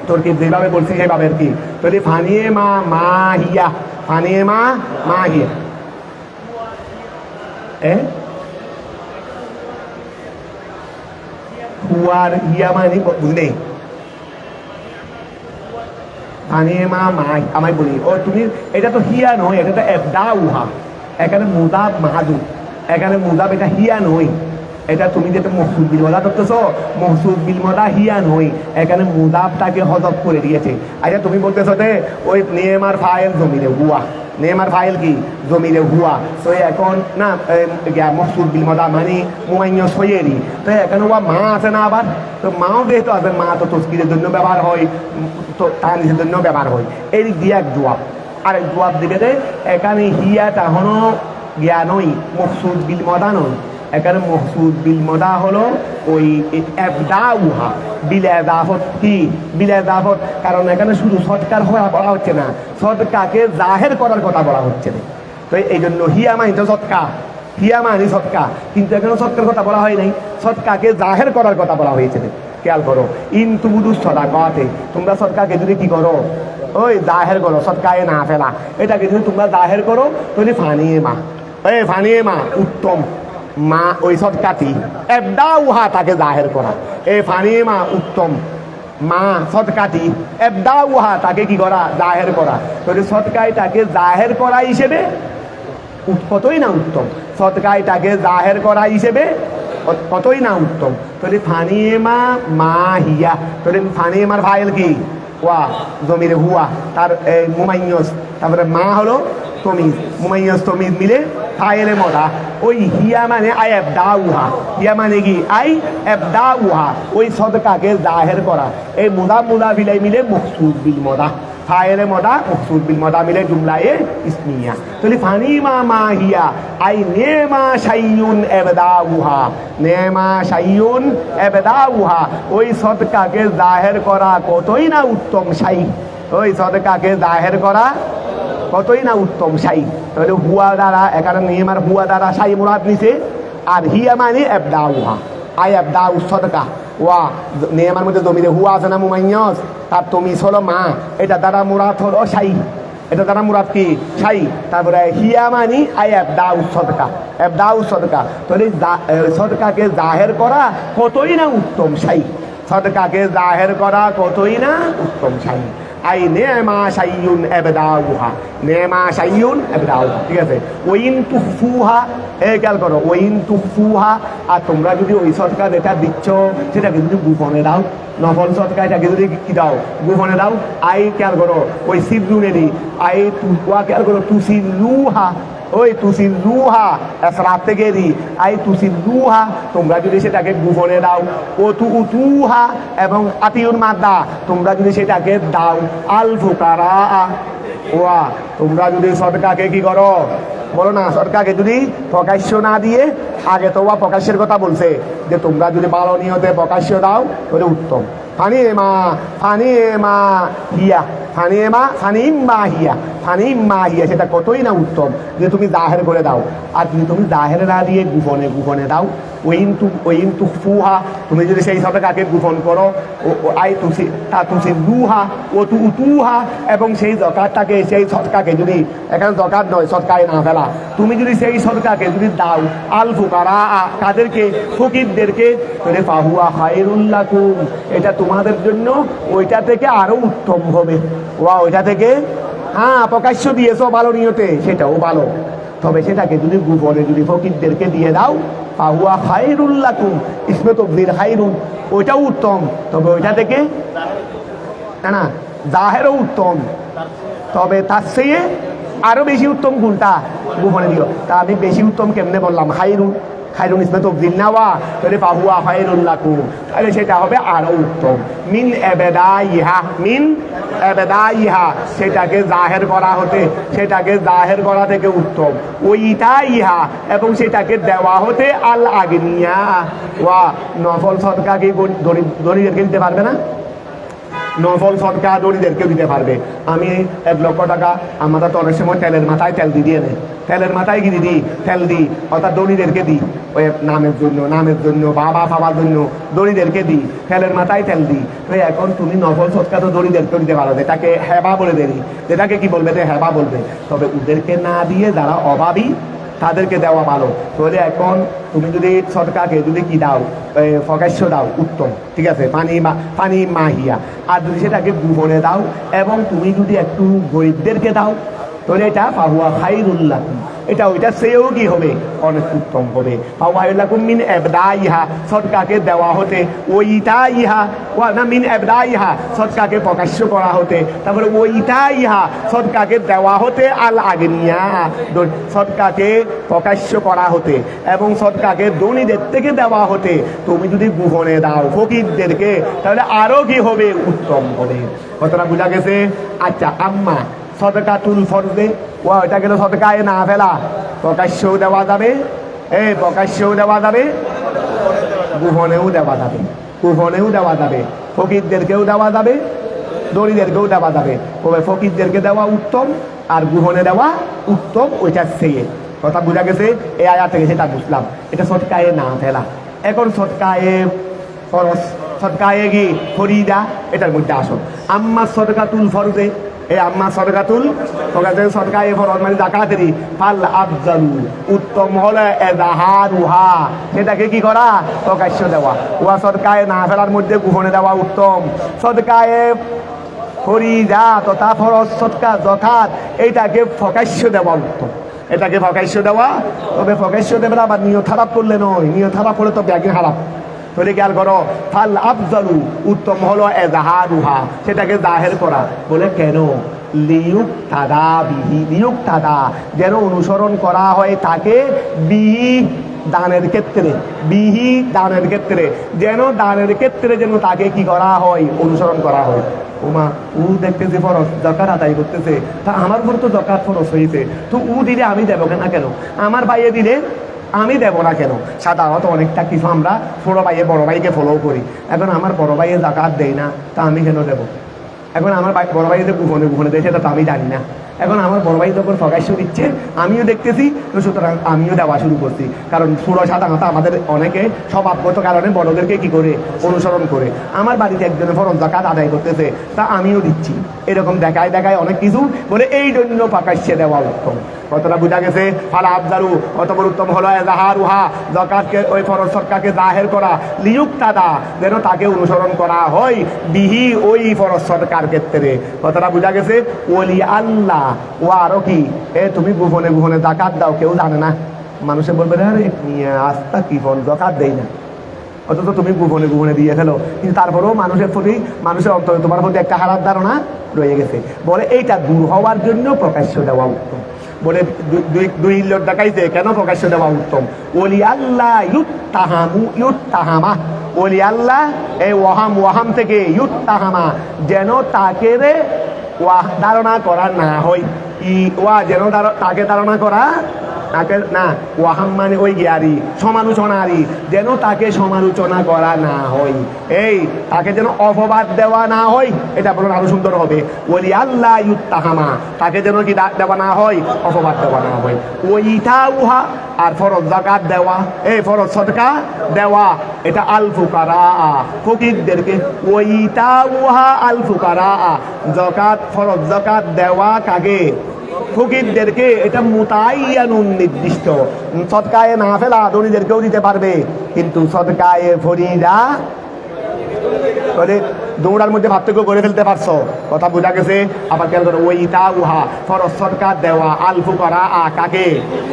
তোর কি যেভাবে বলছি সেভাবে আর কি। তাহলে ফানিয়ে মা মা হিয়া, ফানিয়ে মা মা হিয়া, হুয়ার হিয়া মানে বুঝলে ফানিয়ে মা মা আমায় বলি, ও তুমি এটা তো হিয়া নয়, এটা তো এবদা উহা, এখানে মুদাব মাহাদু, এখানে মুদাব এটা হিয়া নয়, এটা তুমি যেটা মহসুদ বিল মদা করতেছ, মহসুদ বিল মদা হিয়া নয়, এখানে মুদাবটাকে হজব করে দিয়েছে। আচ্ছা তুমি বলতেছো যে ওই নেমার ফাইল জমিরে হুয়া, নেমার ফাইল কি জমিরে হুয়া, তো এখন না মহসুদ বিল মদা মানে মুমাইন্য সইয়েরই, তো এখানে ওয়া মা আছে না আবার, তো মাও যেহেতু আছে, মা তো তস্কিরের জন্য ব্যবহার হয়, তো তানিসের জন্য ব্যবহার হয়, এই দিক দিয়ে এক জবাব। আর এক জবাব দিবে যে এখানে হিয়াটা হলো জ্ঞানই, মকসুদ বিল মদা নয়, এখানে মকসুদ বিল মদা হলো ওই এবদা উহা বিল এজাফত, কি বিল এজাফত, কারণ এখানে শুধু সৎকার বলা হচ্ছে না, সৎকাকে জাহের করার কথা বলা হচ্ছে না। তো এই জন্য হিয়া মানি তো সৎকা, হিয়া মানি সৎকা, কিন্তু এখানে সৎকার কথা বলা হয় নাই, সৎকাকে জাহের করার কথা বলা হয়েছে। খেয়াল করো, ইন তুবুদু সদাকাতে, তোমরা সৎকাকে যদি কি করো ওই জাহের করো, সৎকায়ে না ফেলা, এটাকে যদি তোমরা জাহের করো তাহলে ফানিয়ে মা, ওই ফানিয়ে মা উত্তম, মা ওই সদকাটি এবদা উহা তাকে জাহের করা, এই ফানিয়ে মা উত্তম, মা সদকাটি এবদা উহা তাকে কি করা জাহের করা, তাহলে সদকায় তাকে জাহের করা হিসেবে কতই না উত্তম, সদকায় তাকে জাহের করা হিসেবে কতই না উত্তম। তাহলে ফানিয়ে মা মা হিয়া, তাহলে ফানিয়ে মার ফাইল কি ওয়া জমিরে হুয়া, তার মুমাইয়স, তারপরে মা হলো তমিজ, মুমাইয়স তমিজ মিলে ফাইলে মদা, ওই হিয়া মানে আই এবদা উহা, হিয়া মানে কি আই এবদা উহা, ওই সদকাকে জাহের করা, এই মুদা মুদা বিলাই মিলে মকসুদ বিল মদা, ফাইলে মদা মকসুদ বিল মদা মিলে জুমলায়ে ইসমিয়া। তাহলে ফানিমা মা হিয়া আই নেমা শাইয়ুন এবদা উহা, নেমা শাইয়ুন এবদা উহা, ওই সদকাকে জাহের করা কতই না উত্তম শাই, ওই সদকাকে জাহের করা কতই না উত্তম শাই। তাহলে হুয়া দ্বারা এখানে নেমার হুয়া দ্বারা শাই মুরাদ নিছে, আর হিয়া মানে এবদা উহা, আই এবদা সদকা, ওয়া নেমার মধ্যে জমিরে হুয়া আছে না মুমাইয়স, তার তমিজ হলো মা, এটা দ্বারা মুরাদ হলো শাই, এটা দ্বারা মুরাদ কি শাই, তারপরে হিয়া মানি আই এবদা সদকা, এবদা সদকা, তাহলে সদকাকে জাহের করা কতই না উত্তম শাই, সদকাকে জাহের করা কতই না উত্তম শাই। আই নেমা শাইয়ুন এবদাউহা, নেমা শাইয়ুন এবদাউহা, ঠিক আছে। ওইন তুফুহা, খেয়াল করো, ওইন তুফুহা, আর তোমরা যদি ওই সদকা যেটা দিচ্ছ সেটাকে যদি গোপনে দাও, নফল সদকা এটাকে যদি কি দাও গোপনে দাও, আই খেয়াল করো ওই সিদ্দুনেরই আই তুয়া, খেয়াল করো তুসির লুহা, ওই তুসির লুহা এসরাত থেকে দি আই তুসির লুহা, তোমরা যদি সেটাকে গোপনে দাও, ও তু উতুহা এবং আতিউর মাদ্দা, তোমরা যদি সেটাকে দাও, আল ফুকারা ওয়া তোমরা যদি সদকাকে কি করো বলো না, সদকাকে যদি প্রকাশ্য না দিয়ে, আগে তো ওয়া প্রকাশ্যের কথা বলছে যে তোমরা যদি ভালো নিয়তে প্রকাশ্য দাও তাহলে উত্তম। ফানি এমা হিয়া সেটা কতই না উত্তম যে তুমি জাহের করে দাও। আর যদি তুমি জাহের না দিয়ে গোপনে দাও, ফুহা তুমি যদি সেই সদকাকে গোপন করো, উতুহা এবং সেই জকাতটাকে সেই সদকাকে যদি, এখানে জকাত নয় সদকায় না ফেলা, তুমি যদি সেই সদকাকে যদি দাও আল ফুকারা তাদেরকে ফকিরদেরকে, তাহলে ফাহুয়া খায়রুল লাকুম এটা তোমাদের জন্য ওইটা থেকে আরো উত্তম হবে। ওইটা থেকে প্রকাশ্য দিয়েছো ভালো নিয়তে সেটাও ভালো, তবে সেটাকে যদি গোপনে যদি ফকিরদেরকে দিয়ে দাও ফাহুয়া খায়রুল লাকুম ইসমে তাফদীল খায়রুন ওইটাও উত্তম, তবে ওইটা থেকে না জাহেরও উত্তম, তবে তার চেয়ে আরো বেশি উত্তম কোনটা গোপনে দিও। তা আমি বেশি উত্তম কেমনে বললাম, খায়রুন ইসমে তাফদীল নেওয়া, তাহলে ফাহুয়া খায়রুল লাকুম, তাহলে সেটা হবে আরো উত্তম। মিন এবেদাইহা সেটাকে জাহের করা হতে, সেটাকে জাহের করা থেকে উত্তম। ওইটা ইহা এবং সেটাকে দেওয়া হতে আল আগনিয়া ওয়া নফল সদকা কি ধনীদেরকে দিতে পারবে না? নফল সদকা ধনীদেরকে দিতে পারবে। আমি 1 লক্ষ টাকা আমরা তো অনেক সময় তেলের মাথায় তেল দিয়ে নেই, তেলের মাথায় কি দিই তেল দিই, অর্থাৎ ধনীদেরকে দিই, ওই নামের জন্য বাবা খাওয়ার জন্য ধনীদেরকে দিই, তেলের মাথায় তেল দিই। তো এখন তুমি নফল সদকা তো ধনীদেরকে দিতে পারো, এটাকে হেবা বলে দেরি, এটাকে কি বলবে হেবা বলবে, তবে ওদেরকে না দিয়ে যারা অভাবী তাদেরকে দেওয়া ভালো। তাহলে এখন তুমি যদি সদকাকে যদি কি দাও প্রকাশ্য দাও উত্তম, ঠিক আছে, পানি মাহিয়া। আর যদি সেটাকে গোপনে দাও এবং তুমি যদি একটু গরিবদেরকে দাও তাহলে এটা ফাহুয়া খায়রুল লাকুম, এটা ওইটা সেও কি হবে অনেক উত্তম হবে। ফাহুয়া খায়রুল লাকুম মিন এবদাইহা সদকাকে দেওয়া হতে, ওইটা ইহা না মিন এবদাইহা সদকাকে প্রকাশ্য করা হতে, তারপরে ওইটা ইহা সদকাকে দেওয়া হতে আল আগনিয়া সদকাকে প্রকাশ্য করা হতে এবং সদকাকে ধনীদের থেকে দেওয়া হতে। তুমি যদি গোপনে দাও ফকিরদেরকে তাহলে আরো কি হবে উত্তম হবে। কতটা বোঝা গেছে? আচ্ছা, আম্মা সদকাতুল ফরজে ওটা গেল সদকায় না ফেলা, প্রকাশ্যও দেওয়া যাবে, প্রকাশ্যও দেওয়া যাবে, গোপনেও দেওয়া যাবে, ফকিরদেরকেও দেওয়া যাবে, দরিদেরকেও দেওয়া যাবে। তবে ফকিরদেরকে দেওয়া উত্তম আর গোপনে দেওয়া উত্তম, ওইটা সেই কথা বোঝা গেছে। এই আয়াত থেকে সেটা বুঝলাম, এটা সদকায়ে না ফেলা। এখন সদকায়ে ফরজ, সদকায়ে কি ফরিদা, এটার মধ্যে আসো আম্মা সদকাতুল ফরজে, আম্মা সদকাতুল সদকায়ে ফরজ মানে যাকাতেরই ফাল আফজালু উত্তম হলো এজাহারুহা সেটাকে কি করা প্রকাশ্য দেওয়া। ওয়া সদকায়ে না ফেলার মধ্যে গোপনে দেওয়া উত্তম। সদকায়ে ফরিদা তথা ফরজ সদকা যাকাত এইটাকে প্রকাশ্য দেওয়া উত্তম, এটাকে প্রকাশ্য দেওয়া। তবে প্রকাশ্য দেবে না আবার নিয়ত খারাপ করলে নয়, নিয়ত খারাপ করলে তো ব্যাগিন খারাপ। তাহলে খেয়াল করো ফাল আফজালু উত্তম হলো এজাহারুহা সেটাকে জাহের করা। বলে কেন? লিয়ুক্তাদা যেন অনুসরণ করা হয় তাকে বিহি দানের ক্ষেত্রে, যেন দানের ক্ষেত্রে যেন তাকে কি করা হয় অনুসরণ করা হয়। ওমা ও দেখতেছে ফরজ জাকাত আদায় করতেছে, তা আমার উপর তো জাকাত ফরজ হয়েছে, তো ও দিলে আমি দেবো না কেন? আমার ভাইয়ে দিলে আমি দেবো না কেন? সাধারণত অনেকটা কিছু আমরা ছোটো ভাইয়ে বড় ভাইকে ফলো করি। এখন আমার বড় ভাইয়ে জাকাত দেয় না, তা আমি কেন দেবো? এখন আমার বড় ভাই যে গোপনে দেয় সেটা তো আমি জানি না। এখন আমার বড় ভাই যখন প্রকাশ্য দিচ্ছে আমিও দেখতেছি, তো সুতরাং আমিও দেওয়া শুরু করছি। কারণ পুরো সাধারণত আমাদের অনেকে স্বভাবগত কারণে বড়দেরকে কি করে অনুসরণ করে। আমার বাড়িতে একজনের ফরজ জাকাত আদায় করতেছে, তা আমিও দিচ্ছি। এরকম দেখায় অনেক কিছু বলে, এই জন্য প্রকাশ্যে দেওয়া উত্তম। কতটা বোঝা গেছে? ফালা আফজালু অতঃপর উত্তম হলো এজাহারুহা যাকাতকে ওই ফরজ সদকাকে জাহের করা, লিয়ুক্তাদা যেন তাকে অনুসরণ করা হয় বিহি ওই ফরজ সদকার ক্ষেত্রে। কতটা বোঝা গেছে? ওলি আল্লাহ ও আরো কি তুমি গোপনে জাকাত দাও, কেউ জানে না, মানুষে বলবে আরে আস্তা কি ফল জাকাত দেয় না, অথচ তুমি গোপনে দিয়ে ফেলো। কিন্তু তারপরেও মানুষের অন্তরে তোমার প্রতি একটা খারাপ ধারণা রয়ে গেছে। বলে এইটা দূর হওয়ার জন্য প্রকাশ্য দেওয়া উত্তম। বলে দুই লোক দেখাইছে কেন প্রকাশ্য দেওয়া উত্তম? ওলি আল্লাহ ইউত্তাহামা ওলি আল্লাহ এই ওয়াহাম থেকে ইউত্তাহামা যেন তাকে ওয়া ধারণা করা না হয়, ওয়া যেন তাকে ধারণা করা তাকে না, ওয়াহাম মানে ওই গিয়ারি সমালোচনারি, যেন তাকে সমালোচনা করা না হয়, এই তাকে যেন অপবাদ দেওয়া না হয়, এটা বলুন আরো সুন্দর হবে। ওলি আল্লাহ ইউত্তাহামা, তাকে যেন কি দেওয়া না হয়, অপবাদ দেওয়া না হয়। ওইটা উহা, আর ফরজ যাকাত দেওয়া, এই ফরজ সদকা দেওয়া, এটা আল ফুকারা ফকিরদেরকে। ওইটা উহা আল ফুকারা, যাকাত ফরজ যাকাত দেওয়া কাকে, ফকিরদেরকে। এটা মুতায়্যানুন নির্দিষ্ট, সদকায়ে নাফিলা ধনীদেরকেও দিতে পারবে, কিন্তু সদকায়ে ফরিদা দৌড়ার মধ্যে পার্থক্য করে ফেলতে পারছো, কথা বোঝা গেছে। আবার খেয়াল করো, ওই তা উহা ফরজ সদকা দেওয়া আল ফুকারা কাকে,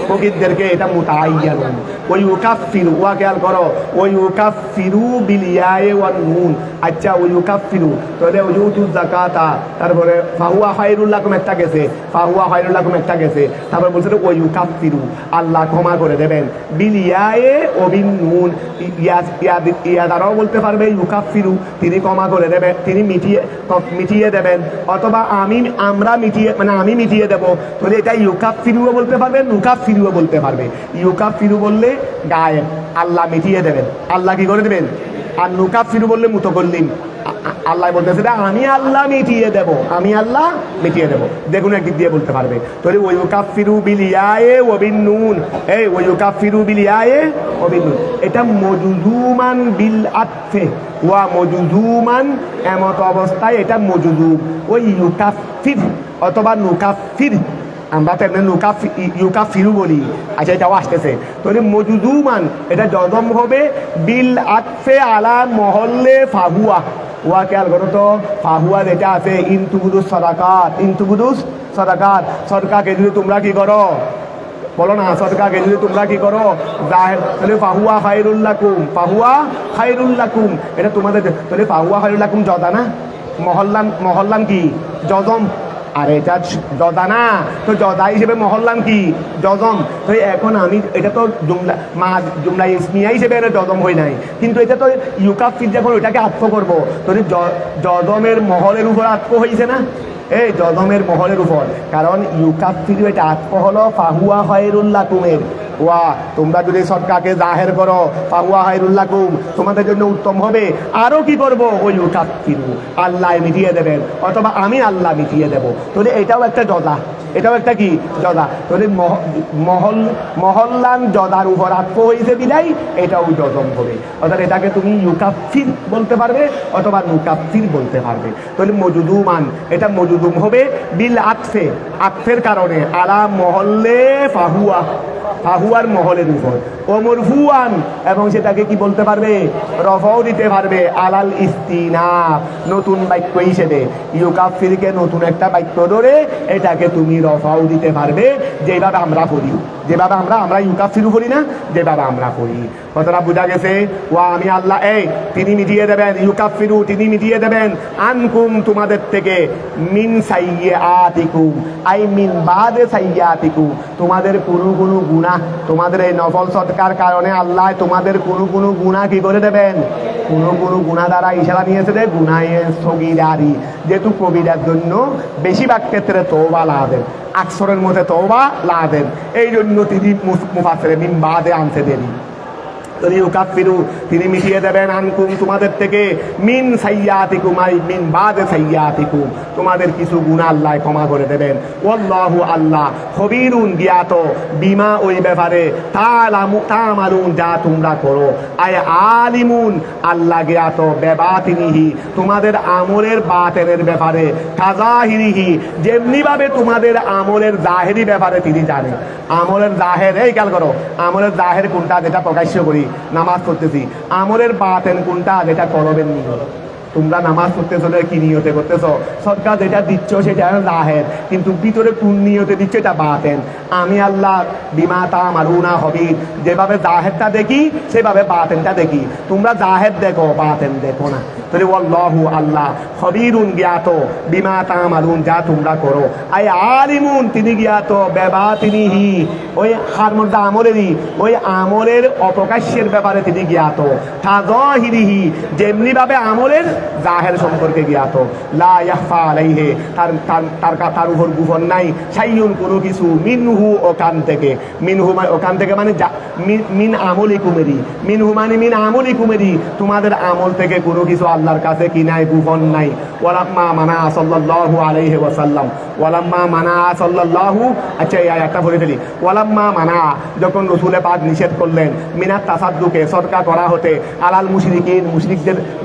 ফকিরদেরকে, এটা মুতায়্যানুন। ওই ইউকাফিরু, ওয়া খেয়াল করো, ওই ইউকাফিরু বিল ইয়ায়ে ওয়ান নুন। আচ্ছা ওই ইউকাফিরু, তাহলে ইউতু যাকাতা, তারপরে ফাহুয়া খায়রুল লাকুম একটা গেছে, ফাহুয়া খায়রুল লাকুম একটা গেছে, তারপর বলছে ওই ইউকাফিরু, আল্লাহ ক্ষমা করে দেবেন, বিল ইয়ায়ে ও বিন নুন। ইয়া দ্বারাও বলতে পারবে ইউকাফিরু, তিনি ক্ষমা করে দেবেন, তিনি মিটিয়ে দেবেন, অথবা আমরা মিটিয়ে, মানে আমি মিটিয়ে দেবো, তাহলে এটা ইউকাফিরুও বলতে পারবে, নুকাফিরুও বলতে পারবে। ইউকাফিরু বললে গায়েব, আল্লাহ মিটিয়ে দেবেন, আল্লাহ কি করে দেবেন। আর নুকাফিরু বললে মুতাকাল্লিম, আল্লাহ বলতেছে আমি আল্লাহ মিটিয়ে দেব, আমি আল্লাহ মিটিয়ে দেব, দেখুন একদিক দিয়ে বলতে পারবে। তাহলে ওই ইউকাফিরু বিল ইয়ায়ে ওয়া বিন নুন, এই ওই ইউকাফিরু বিল ইয়ায়ে ওয়া বিন নুন, এটা মজুজুমান বিল আতফে ওয়া মজুজুমান, এমত অবস্থায় এটা মজুজুম। ওই ইউকাফির অথবা নুকাফির, আমরা তো এমনি ইউকাফিরু বলি, আচ্ছা এটাও আসতেছে। তাহলে মজুজুমান এটা জজম হবে বিল আতফে আলা মহল্লে ফাহুয়া। ওয়া খেয়াল করো তো, ফাহুয়া যেটা আছে ইনতুবুদুস সাদাকাত, ইনতুবুদুস সাদাকাত, সদকাকে যদি তোমরা কি করো, বলো না, সদকাকে যদি তোমরা কি করো, তাহলে ফাহুয়া খায়রুল লাকুম, ফাহুয়া খায়রুল লাকুম, এটা তোমাদের। তাহলে ফাহুয়া খায়রুল লাকুম জদা না, মহল্লাম কি জজম, আর এটা জদা না, তো জদা হিসেবে মহল্লাম কি জজম। তো এখন আমি এটা তো জুমলা ইসমিয়া হিসেবে এটা জজম হয় নাই, কিন্তু এটা তো ইউকাফির যখন ওইটাকে আত্ম করবো, তাহলে জজমের মহলের উপর আত্ম হয়েছে না, এই জজমের মহলের উপর, কারণ ইউকাফির এটা আত্ম হলো ফাহুয়া খায়রুল লাকুমের। ওয়া তোমরা যদি সদকাকে জাহের করো, ফাহুয়া খায়রুল লাকুম, তোমাদের জন্য উত্তম হবে। আরও কি করবো, ওই ইউকাফিরু, আল্লাহ মিটিয়ে দেবেন, অথবা আমি আল্লাহ মিটিয়ে দেবো। তাহলে এটাও একটা জজা, এটাও একটা কি জজা। তাহলে মহল্লান জদার উপর আত্ম হয়েছে বিদায় এটাও জজম হবে, অর্থাৎ এটাকে তুমি ইউকাফির বলতে পারবে অথবা নুকাফির বলতে পারবে। তাহলে মজুদুমান, এটা মজুদুম হবে বিল আতফে, আতফের কারণে, আলা মহল্লে ফাহুয়া, ফাহুয়ার মহলের উপর। ও মরফুয়ান, এবং সেটাকে কি বলতে পারবে, রফাও দিতে পারবে, আলাল ইস্তিনাফ, নতুন বাক্য হিসেবে। ইউকাফিরকে নতুন একটা বাক্য ধরে এটাকে তুমি রফাও দিতে পারবে, যেভাবে আমরা পড়ি, যেভাবে আমরা ইউকাফিরু পড়ি না, যেভাবে আমরা পড়ি। কতটা বোঝা গেছে। ওয়া আমি আল্লাহ, এই তিনি মিটিয়ে দেবেন, ইউকাফিরু তিনি মিটিয়ে দেবেন, আনকুম তোমাদের থেকে, মিন সাইয়্যাতিকুম আই মিন বাদে সাইয়্যাতিকুম, তোমাদের কোনো গুনাহ, তোমাদের এই নফল সদকার কারণে আল্লাহ তোমাদের কোনো গুনাহ কি করে দেবেন, কোনো গুনাহ দ্বারা ইশারা নিয়েছে যে গুনাহে সগীরারি, যেহেতু কবিরার জন্য বেশিরভাগ ক্ষেত্রে তওবা লাদেন, আকসরের মধ্যে তওবা লাদেন, এই জন্য তিনি মুফাসসিরে মিন বাদে আনতে দেরি। ইউকাফিরু তিনি মিটিয়ে দেবেন, আনকুম তোমাদের থেকে, মিন সাইয়্যাতিকুম আই মিন বাদে সাইয়্যাতিকুম, তোমাদের কিছু গুনাহ আল্লাহ ক্ষমা করে দেবেন। ওয়াল্লাহু আল্লাহ খবীরুন জ্ঞাত, বিমা ওই ব্যাপারে, তা'মালুন যা তোমরা করো, আয় আলিমুন আল্লাহ জ্ঞাত, বেবাতিনিহি তোমাদের আমলের বাতেনের ব্যাপারে, কাযাহিরিহি যেমনি ভাবে তোমাদের আমলের জাহেরি ব্যাপারে তিনি জানেন। আমলের জাহের, এই খেয়াল করো, আমলের জাহের কোনটা, যেটা প্রকাশ্য করি নামাজ পড়তেছি, আমলের বাতেন কোনটা, যেটা কলবের নিয়ত। তোমরা নামাজ পড়তেছো কি নিয়তে করতেছো, সদকা যেটা দিচ্ছ সেটা জাহের, কিন্তু ভিতরে কোন নিয়তে দিচ্ছ এটা বাতেন। আমি আল্লাহ বিমা তা'মালুনা খবীর, যেভাবে জাহেরটা দেখি সেভাবে বাতেনটা দেখি, তোমরা জাহের দেখো বাতেন দেখো না। তাহলে আল্লাহু আল্লাহ খবীরুন জ্ঞাত, বিমা তা'মালুন যা তোমরা করো, আই আলিমুন তিনি জ্ঞাত, বেবাতিনিহি ওই হার মধ্যে আমলেরই, ওই আমলের অপ্রকাশ্যের ব্যাপারে তিনি জ্ঞাত, কাযাহিরিহি যেমনি ভাবে আমলের জাহের সম্পর্কে জ্ঞাত, লা ইয়াখফা আলাইহি, তার উপর গোপন নাই, শাইউন কোনো কিছু, মিনহু ওখান থেকে, মিনহু ওখান থেকে মানে মিন আমলি কুমেরি, মিনহু মানে মিন আমলি কুমেরি, তোমাদের আমল থেকে কোনো কিছু আল্লাহর কাছে কি নাই, গোপন নাই। ওয়ালাম্মা মানা সাল্লাল্লাহু আলাইহি ওয়াসাল্লাম, ওয়ালাম্মা মানা সাল্লাল্লাহু, আচ্ছা এই আয়াতটা পড়ে ফেলি। ওয়ালাম্মা মানা, যখন রাসূলে পাক নিষেধ করলেন মিনাত তাসাদ্দুকে, সদকা করা হতে, আলাল মুশরিকিন,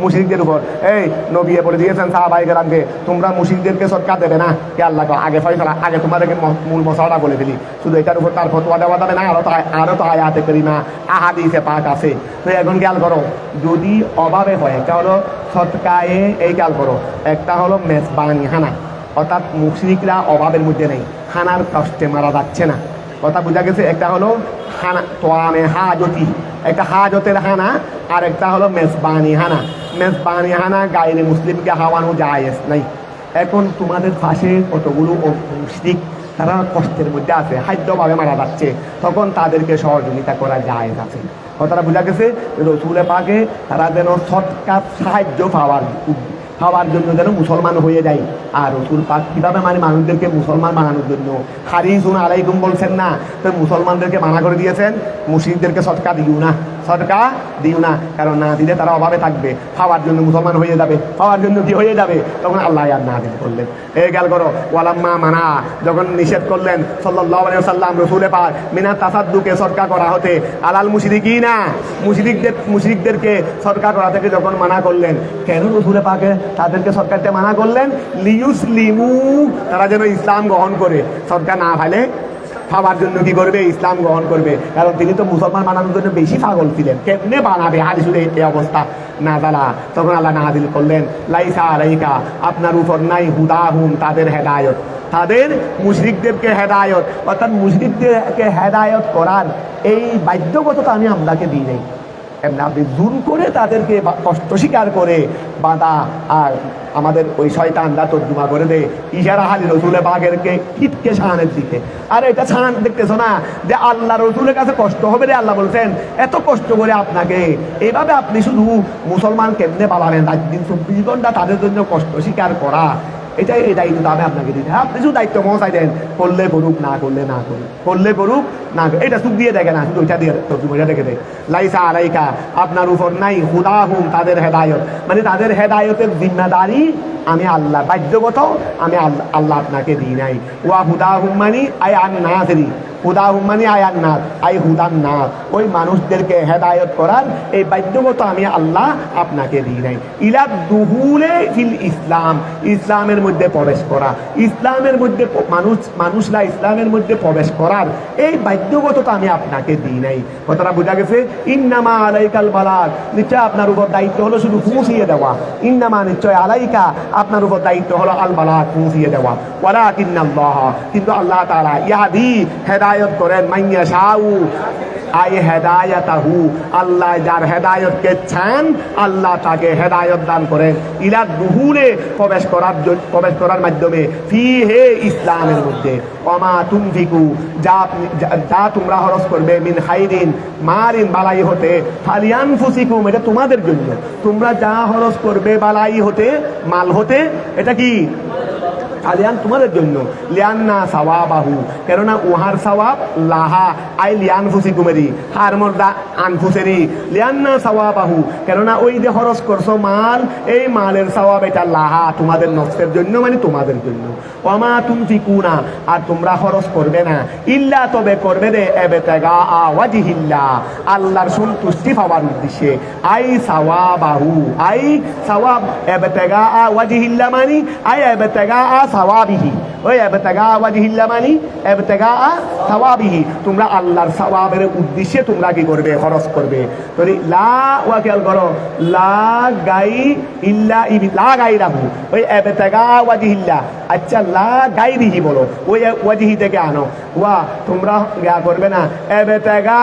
মুশরিকদের উপর। এই নবী বলে দিয়েছেন সাহাবায়ে কেরামকে, তোমরা মুশরিকদেরকে সদকা দেবে না, কে আল্লাহ আগে ফয়সালা, আগে তোমাদেরকে মূল মশলাটা বলে ফেলি, শুধু এটার উপর তার ফতোয়া দেওয়া যাবে না, আরো তো আয়াতে কারিমা আহাদিসে পাক আছে। তো এখন খেয়াল করো, যদি অভাবে হয়, একটা হলো সদকায়ে, এই খেয়াল করো, একটা হলো মেজবানি হানা, অর্থাৎ মুশরিকরা অভাবের মধ্যে নেই, হানার কষ্টে মারা যাচ্ছে না, কথা বোঝা গেছে। একটা হলো হানা তোয়ামে হাজতি, একটা হাজতের হানা, আর একটা হলো মেজবানি হানা। মেজবানি হানা গায়রে মুসলিমকে হাওয়ানো জায়েজ নাই। এখন তোমাদের পাশে কতগুলো মুশরিক, তারা কষ্টের মধ্যে আছে, খাদ্যভাবে মারা যাচ্ছে, তখন তাদেরকে সহযোগিতা করা জায়েজ আছে। কথাটা বোঝা গেছে। রাসূলে পাকে তারা যেন সৎকার সাহায্য পাওয়ার জন্য যেন মুসলমান হয়ে যায়। আর রাসূল পাক কীভাবে মানে মানুষদেরকে মুসলমান বানানোর জন্য হারিসুন আলাইকুম বলছেন না, তো মুসলমানদেরকে মানা করে দিয়েছেন মুশরিকদেরকে সদকা দিও না, সদকা দিও না, কারণ না দিলে তারা অভাবে থাকবে, খাওয়ার জন্য মুসলমান হয়ে যাবে, খাওয়ার জন্য কি হয়ে যাবে, তখন আল্লাহ আর না দিল করলেন। এই গেল করো, ওয়ালাম্মা মানা, যখন নিষেধ করলেন সাল্লাল্লাহু আলাইহি ওয়াসাল্লাম রাসূলে পাক মিনাত তাসাদ্দুকে, সদকা করা হতে, আলাল মুশরিকিনা, মুশরিকদেরকে সদকা করা থেকে যখন মানা করলেন, কেন রাসূলে পাকে তাদেরকে সদকাতে মানা করলেন? লিয়ুসলিমু, তারা যেন ইসলাম গ্রহণ করে, সদকা না পাইলে খাওয়ার জন্য কি করবে, ইসলাম গ্রহণ করবে, কারণ তিনি তো মুসলমান বানানোর জন্য বেশি পাগল ছিলেন, কেমনে বানাবে হাদিসে এই অবস্থা না জানা। তখন আল্লাহ নাযিল করলেন, লাইসা আলাইকা, আপনার উপর নাই, হুদাহুম, তাদের হেদায়ত, তাদের মুশরিকদেরকে হেদায়ত, অর্থাৎ মুশরিকদেরকে হেদায়ত করার এই বাধ্যগততা আমি আপনাকে দিই নাই। এমনি আপনি জোর করে তাদেরকে কষ্ট স্বীকার করে বাধা, আর আমাদের ওই শয়তানরা তর্জমা করে দেয় ইশারা হালি রাসূলে পাকেরকে কিটকে ছাড়ানোর দিকে। আর এটা ছাড়ান দেখতেছো না যে আল্লাহ রসুলের কাছে কষ্ট হবে রে, আল্লাহ বলছেন এত কষ্ট করে আপনাকে, এইভাবে আপনি শুধু মুসলমান কেমনে পালাবেন, রাত দিন 24 ঘন্টা তাদের জন্য কষ্ট স্বীকার করা, এটাই এই দায়িত্ব আমি আপনাকে দিতে। আপনি শুধু দায়িত্ব মহাশাই দেন, করলে করুক, না করলে না করুক, করলে করুক না, এটা সুখ দিয়ে দেখে না, শুধু ওইটা দিয়ে ওইটা দেখে দেয়। লাইসা আলাইকা, আপনার উপর নাই, হুদাহুম, তাদের হেদায়ত, মানে তাদের হেদায়তের জিম্মাদারি আমি আল্লাহ, বাধ্যগত আমি আল্লাহ আপনাকে দিই নাই। ওয়া হুদাহুম মানি আই আন নাসরি, হুদাহুম মানি আই আন নাস, আই হুদান নাস, ওই মানুষদেরকে হেদায়ত করার এই বাধ্যগত আমি আল্লাহ আপনাকে দিই নাই। ইলা দুহুলে ফিল ইসলাম, ইসলামের মধ্যে প্রবেশ করা, ইসলামের মধ্যে মানুষরা ইসলামের মধ্যে প্রবেশ করার এই বাধ্যগততা আমি আপনাকে দিই নাই। কথাটা বোঝা গেছে। ইন্নামা আলাইকাল বালাগ, নিশ্চয় আপনার উপর দায়িত্ব হলো শুধু পৌঁছিয়ে দেওয়া। ইন্নামা, নিশ্চয়, আলাইকা, আপনার উপর দায়িত্ব হলো আল বালাগ, পৌঁছিয়ে দেওয়া। ওয়ালাকিন্নাল্লাহ, কিন্তু আল্লাহ তাআলা ইয়াহদি, হেদায়েত করেন, মাইয়া শাউ, আই হেদায়াতাহু, আল্লাহ যার হেদায়তকে চান আল্লাহ তাকে হেদায়ত দান করেন। ইলা দুহুলে, প্রবেশ করার মাধ্যমে, ফি হে, ইসলামের মধ্যে, ওমা তুনফিকু, যা তোমরা খরচ করবে, মিন খাইরিন, মারিন, বালাই হতে, ফালিয়ানফুসিকুম, এটা তোমাদের জন্য, তোমরা যা খরচ করবে বালাই হতে, মাল হতে, এটা কি আলিয়ান তোমাদের জন্য, লিয়ান্না সাওয়াবাহু, কেননা উহার সওয়াব, লাহা আই লিয়ান ফুসি কুমেরি, হার মর্দা আনফুসেরি, লিয়ান্না সাওয়াবাহু, কেননা ওই যে খরচ করছো মাল, এই মালের সওয়াব এটা লাহা, তোমাদের নফসের জন্য, মানে তোমাদের জন্য। ওমা তুনফিকুনা, আর তোমরা খরচ করবে না, ইল্লা, তবে করবে রে, ইবতিগা ওয়াজহিল্লাহ, আল্লাহর সন্তুষ্টি পাওয়ার উদ্দেশ্যে, আই সাওয়াবাহু, আই সাওয়াব, ইবতিগা ওয়াজহিল্লাহ মানে আই ইবতিগা সাওয়াবিহি, ওই ইবতিগা ওয়াজহিল্লাহ মানে ইবতিগা সাওয়াবিহি, তোমরা আল্লাহর সাওয়াবের উদ্দেশ্যে তোমরা কি করবে, খরচ করবে। তো লা, ওয়া খেয়াল করো, লা গাই ইল্লা, লা গাইরাহু, ওই ইবতিগা ওয়াজহিল্লাহ, আচ্ছা লা গাইরিহি বলো, ওই ওয়াজহি থেকে আনো, ওয়া তোমরা ইয়া করবে না, ইবতিগা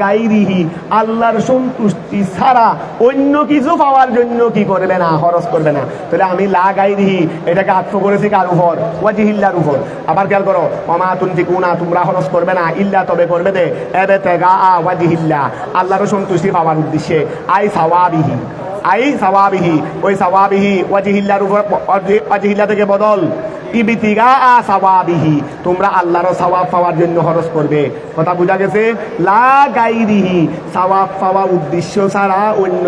গাইরিহি, আল্লাহর সন্তুষ্টি ছাড়া অন্য কিছু পাওয়ার জন্য কি করবে না, খরচ করবে না। তাহলে আমি লা গাইরিহি এটাকে আত্ম করেছি কার উপর, ওয়াজহিল্লাহর উপর। আবার খেয়াল করো, ওমা তুনফিকুনা, তোমরা খরচ করবে না, ইল্লা, তবে করবে দে, ইবতিগা ওয়াজহিল্লাহ, আল্লাহর সন্তুষ্টি পাওয়ার উদ্দেশ্যে, আই সাওয়াবিহি, আই সাওয়াবিহি, ওই সাওয়াবিহি ওয়াজহিল্লার উপর, ওয়াজহিল্লা থেকে বদল ইবতিগা সাওয়াবিহি, তোমরা আল্লাহর সওয়াব পাওয়ার জন্য খরচ করবে। কথা বোঝা গেছে? লা গাইরিহি, সওয়াব পাওয়া উদ্দেশ্য ছাড়া অন্য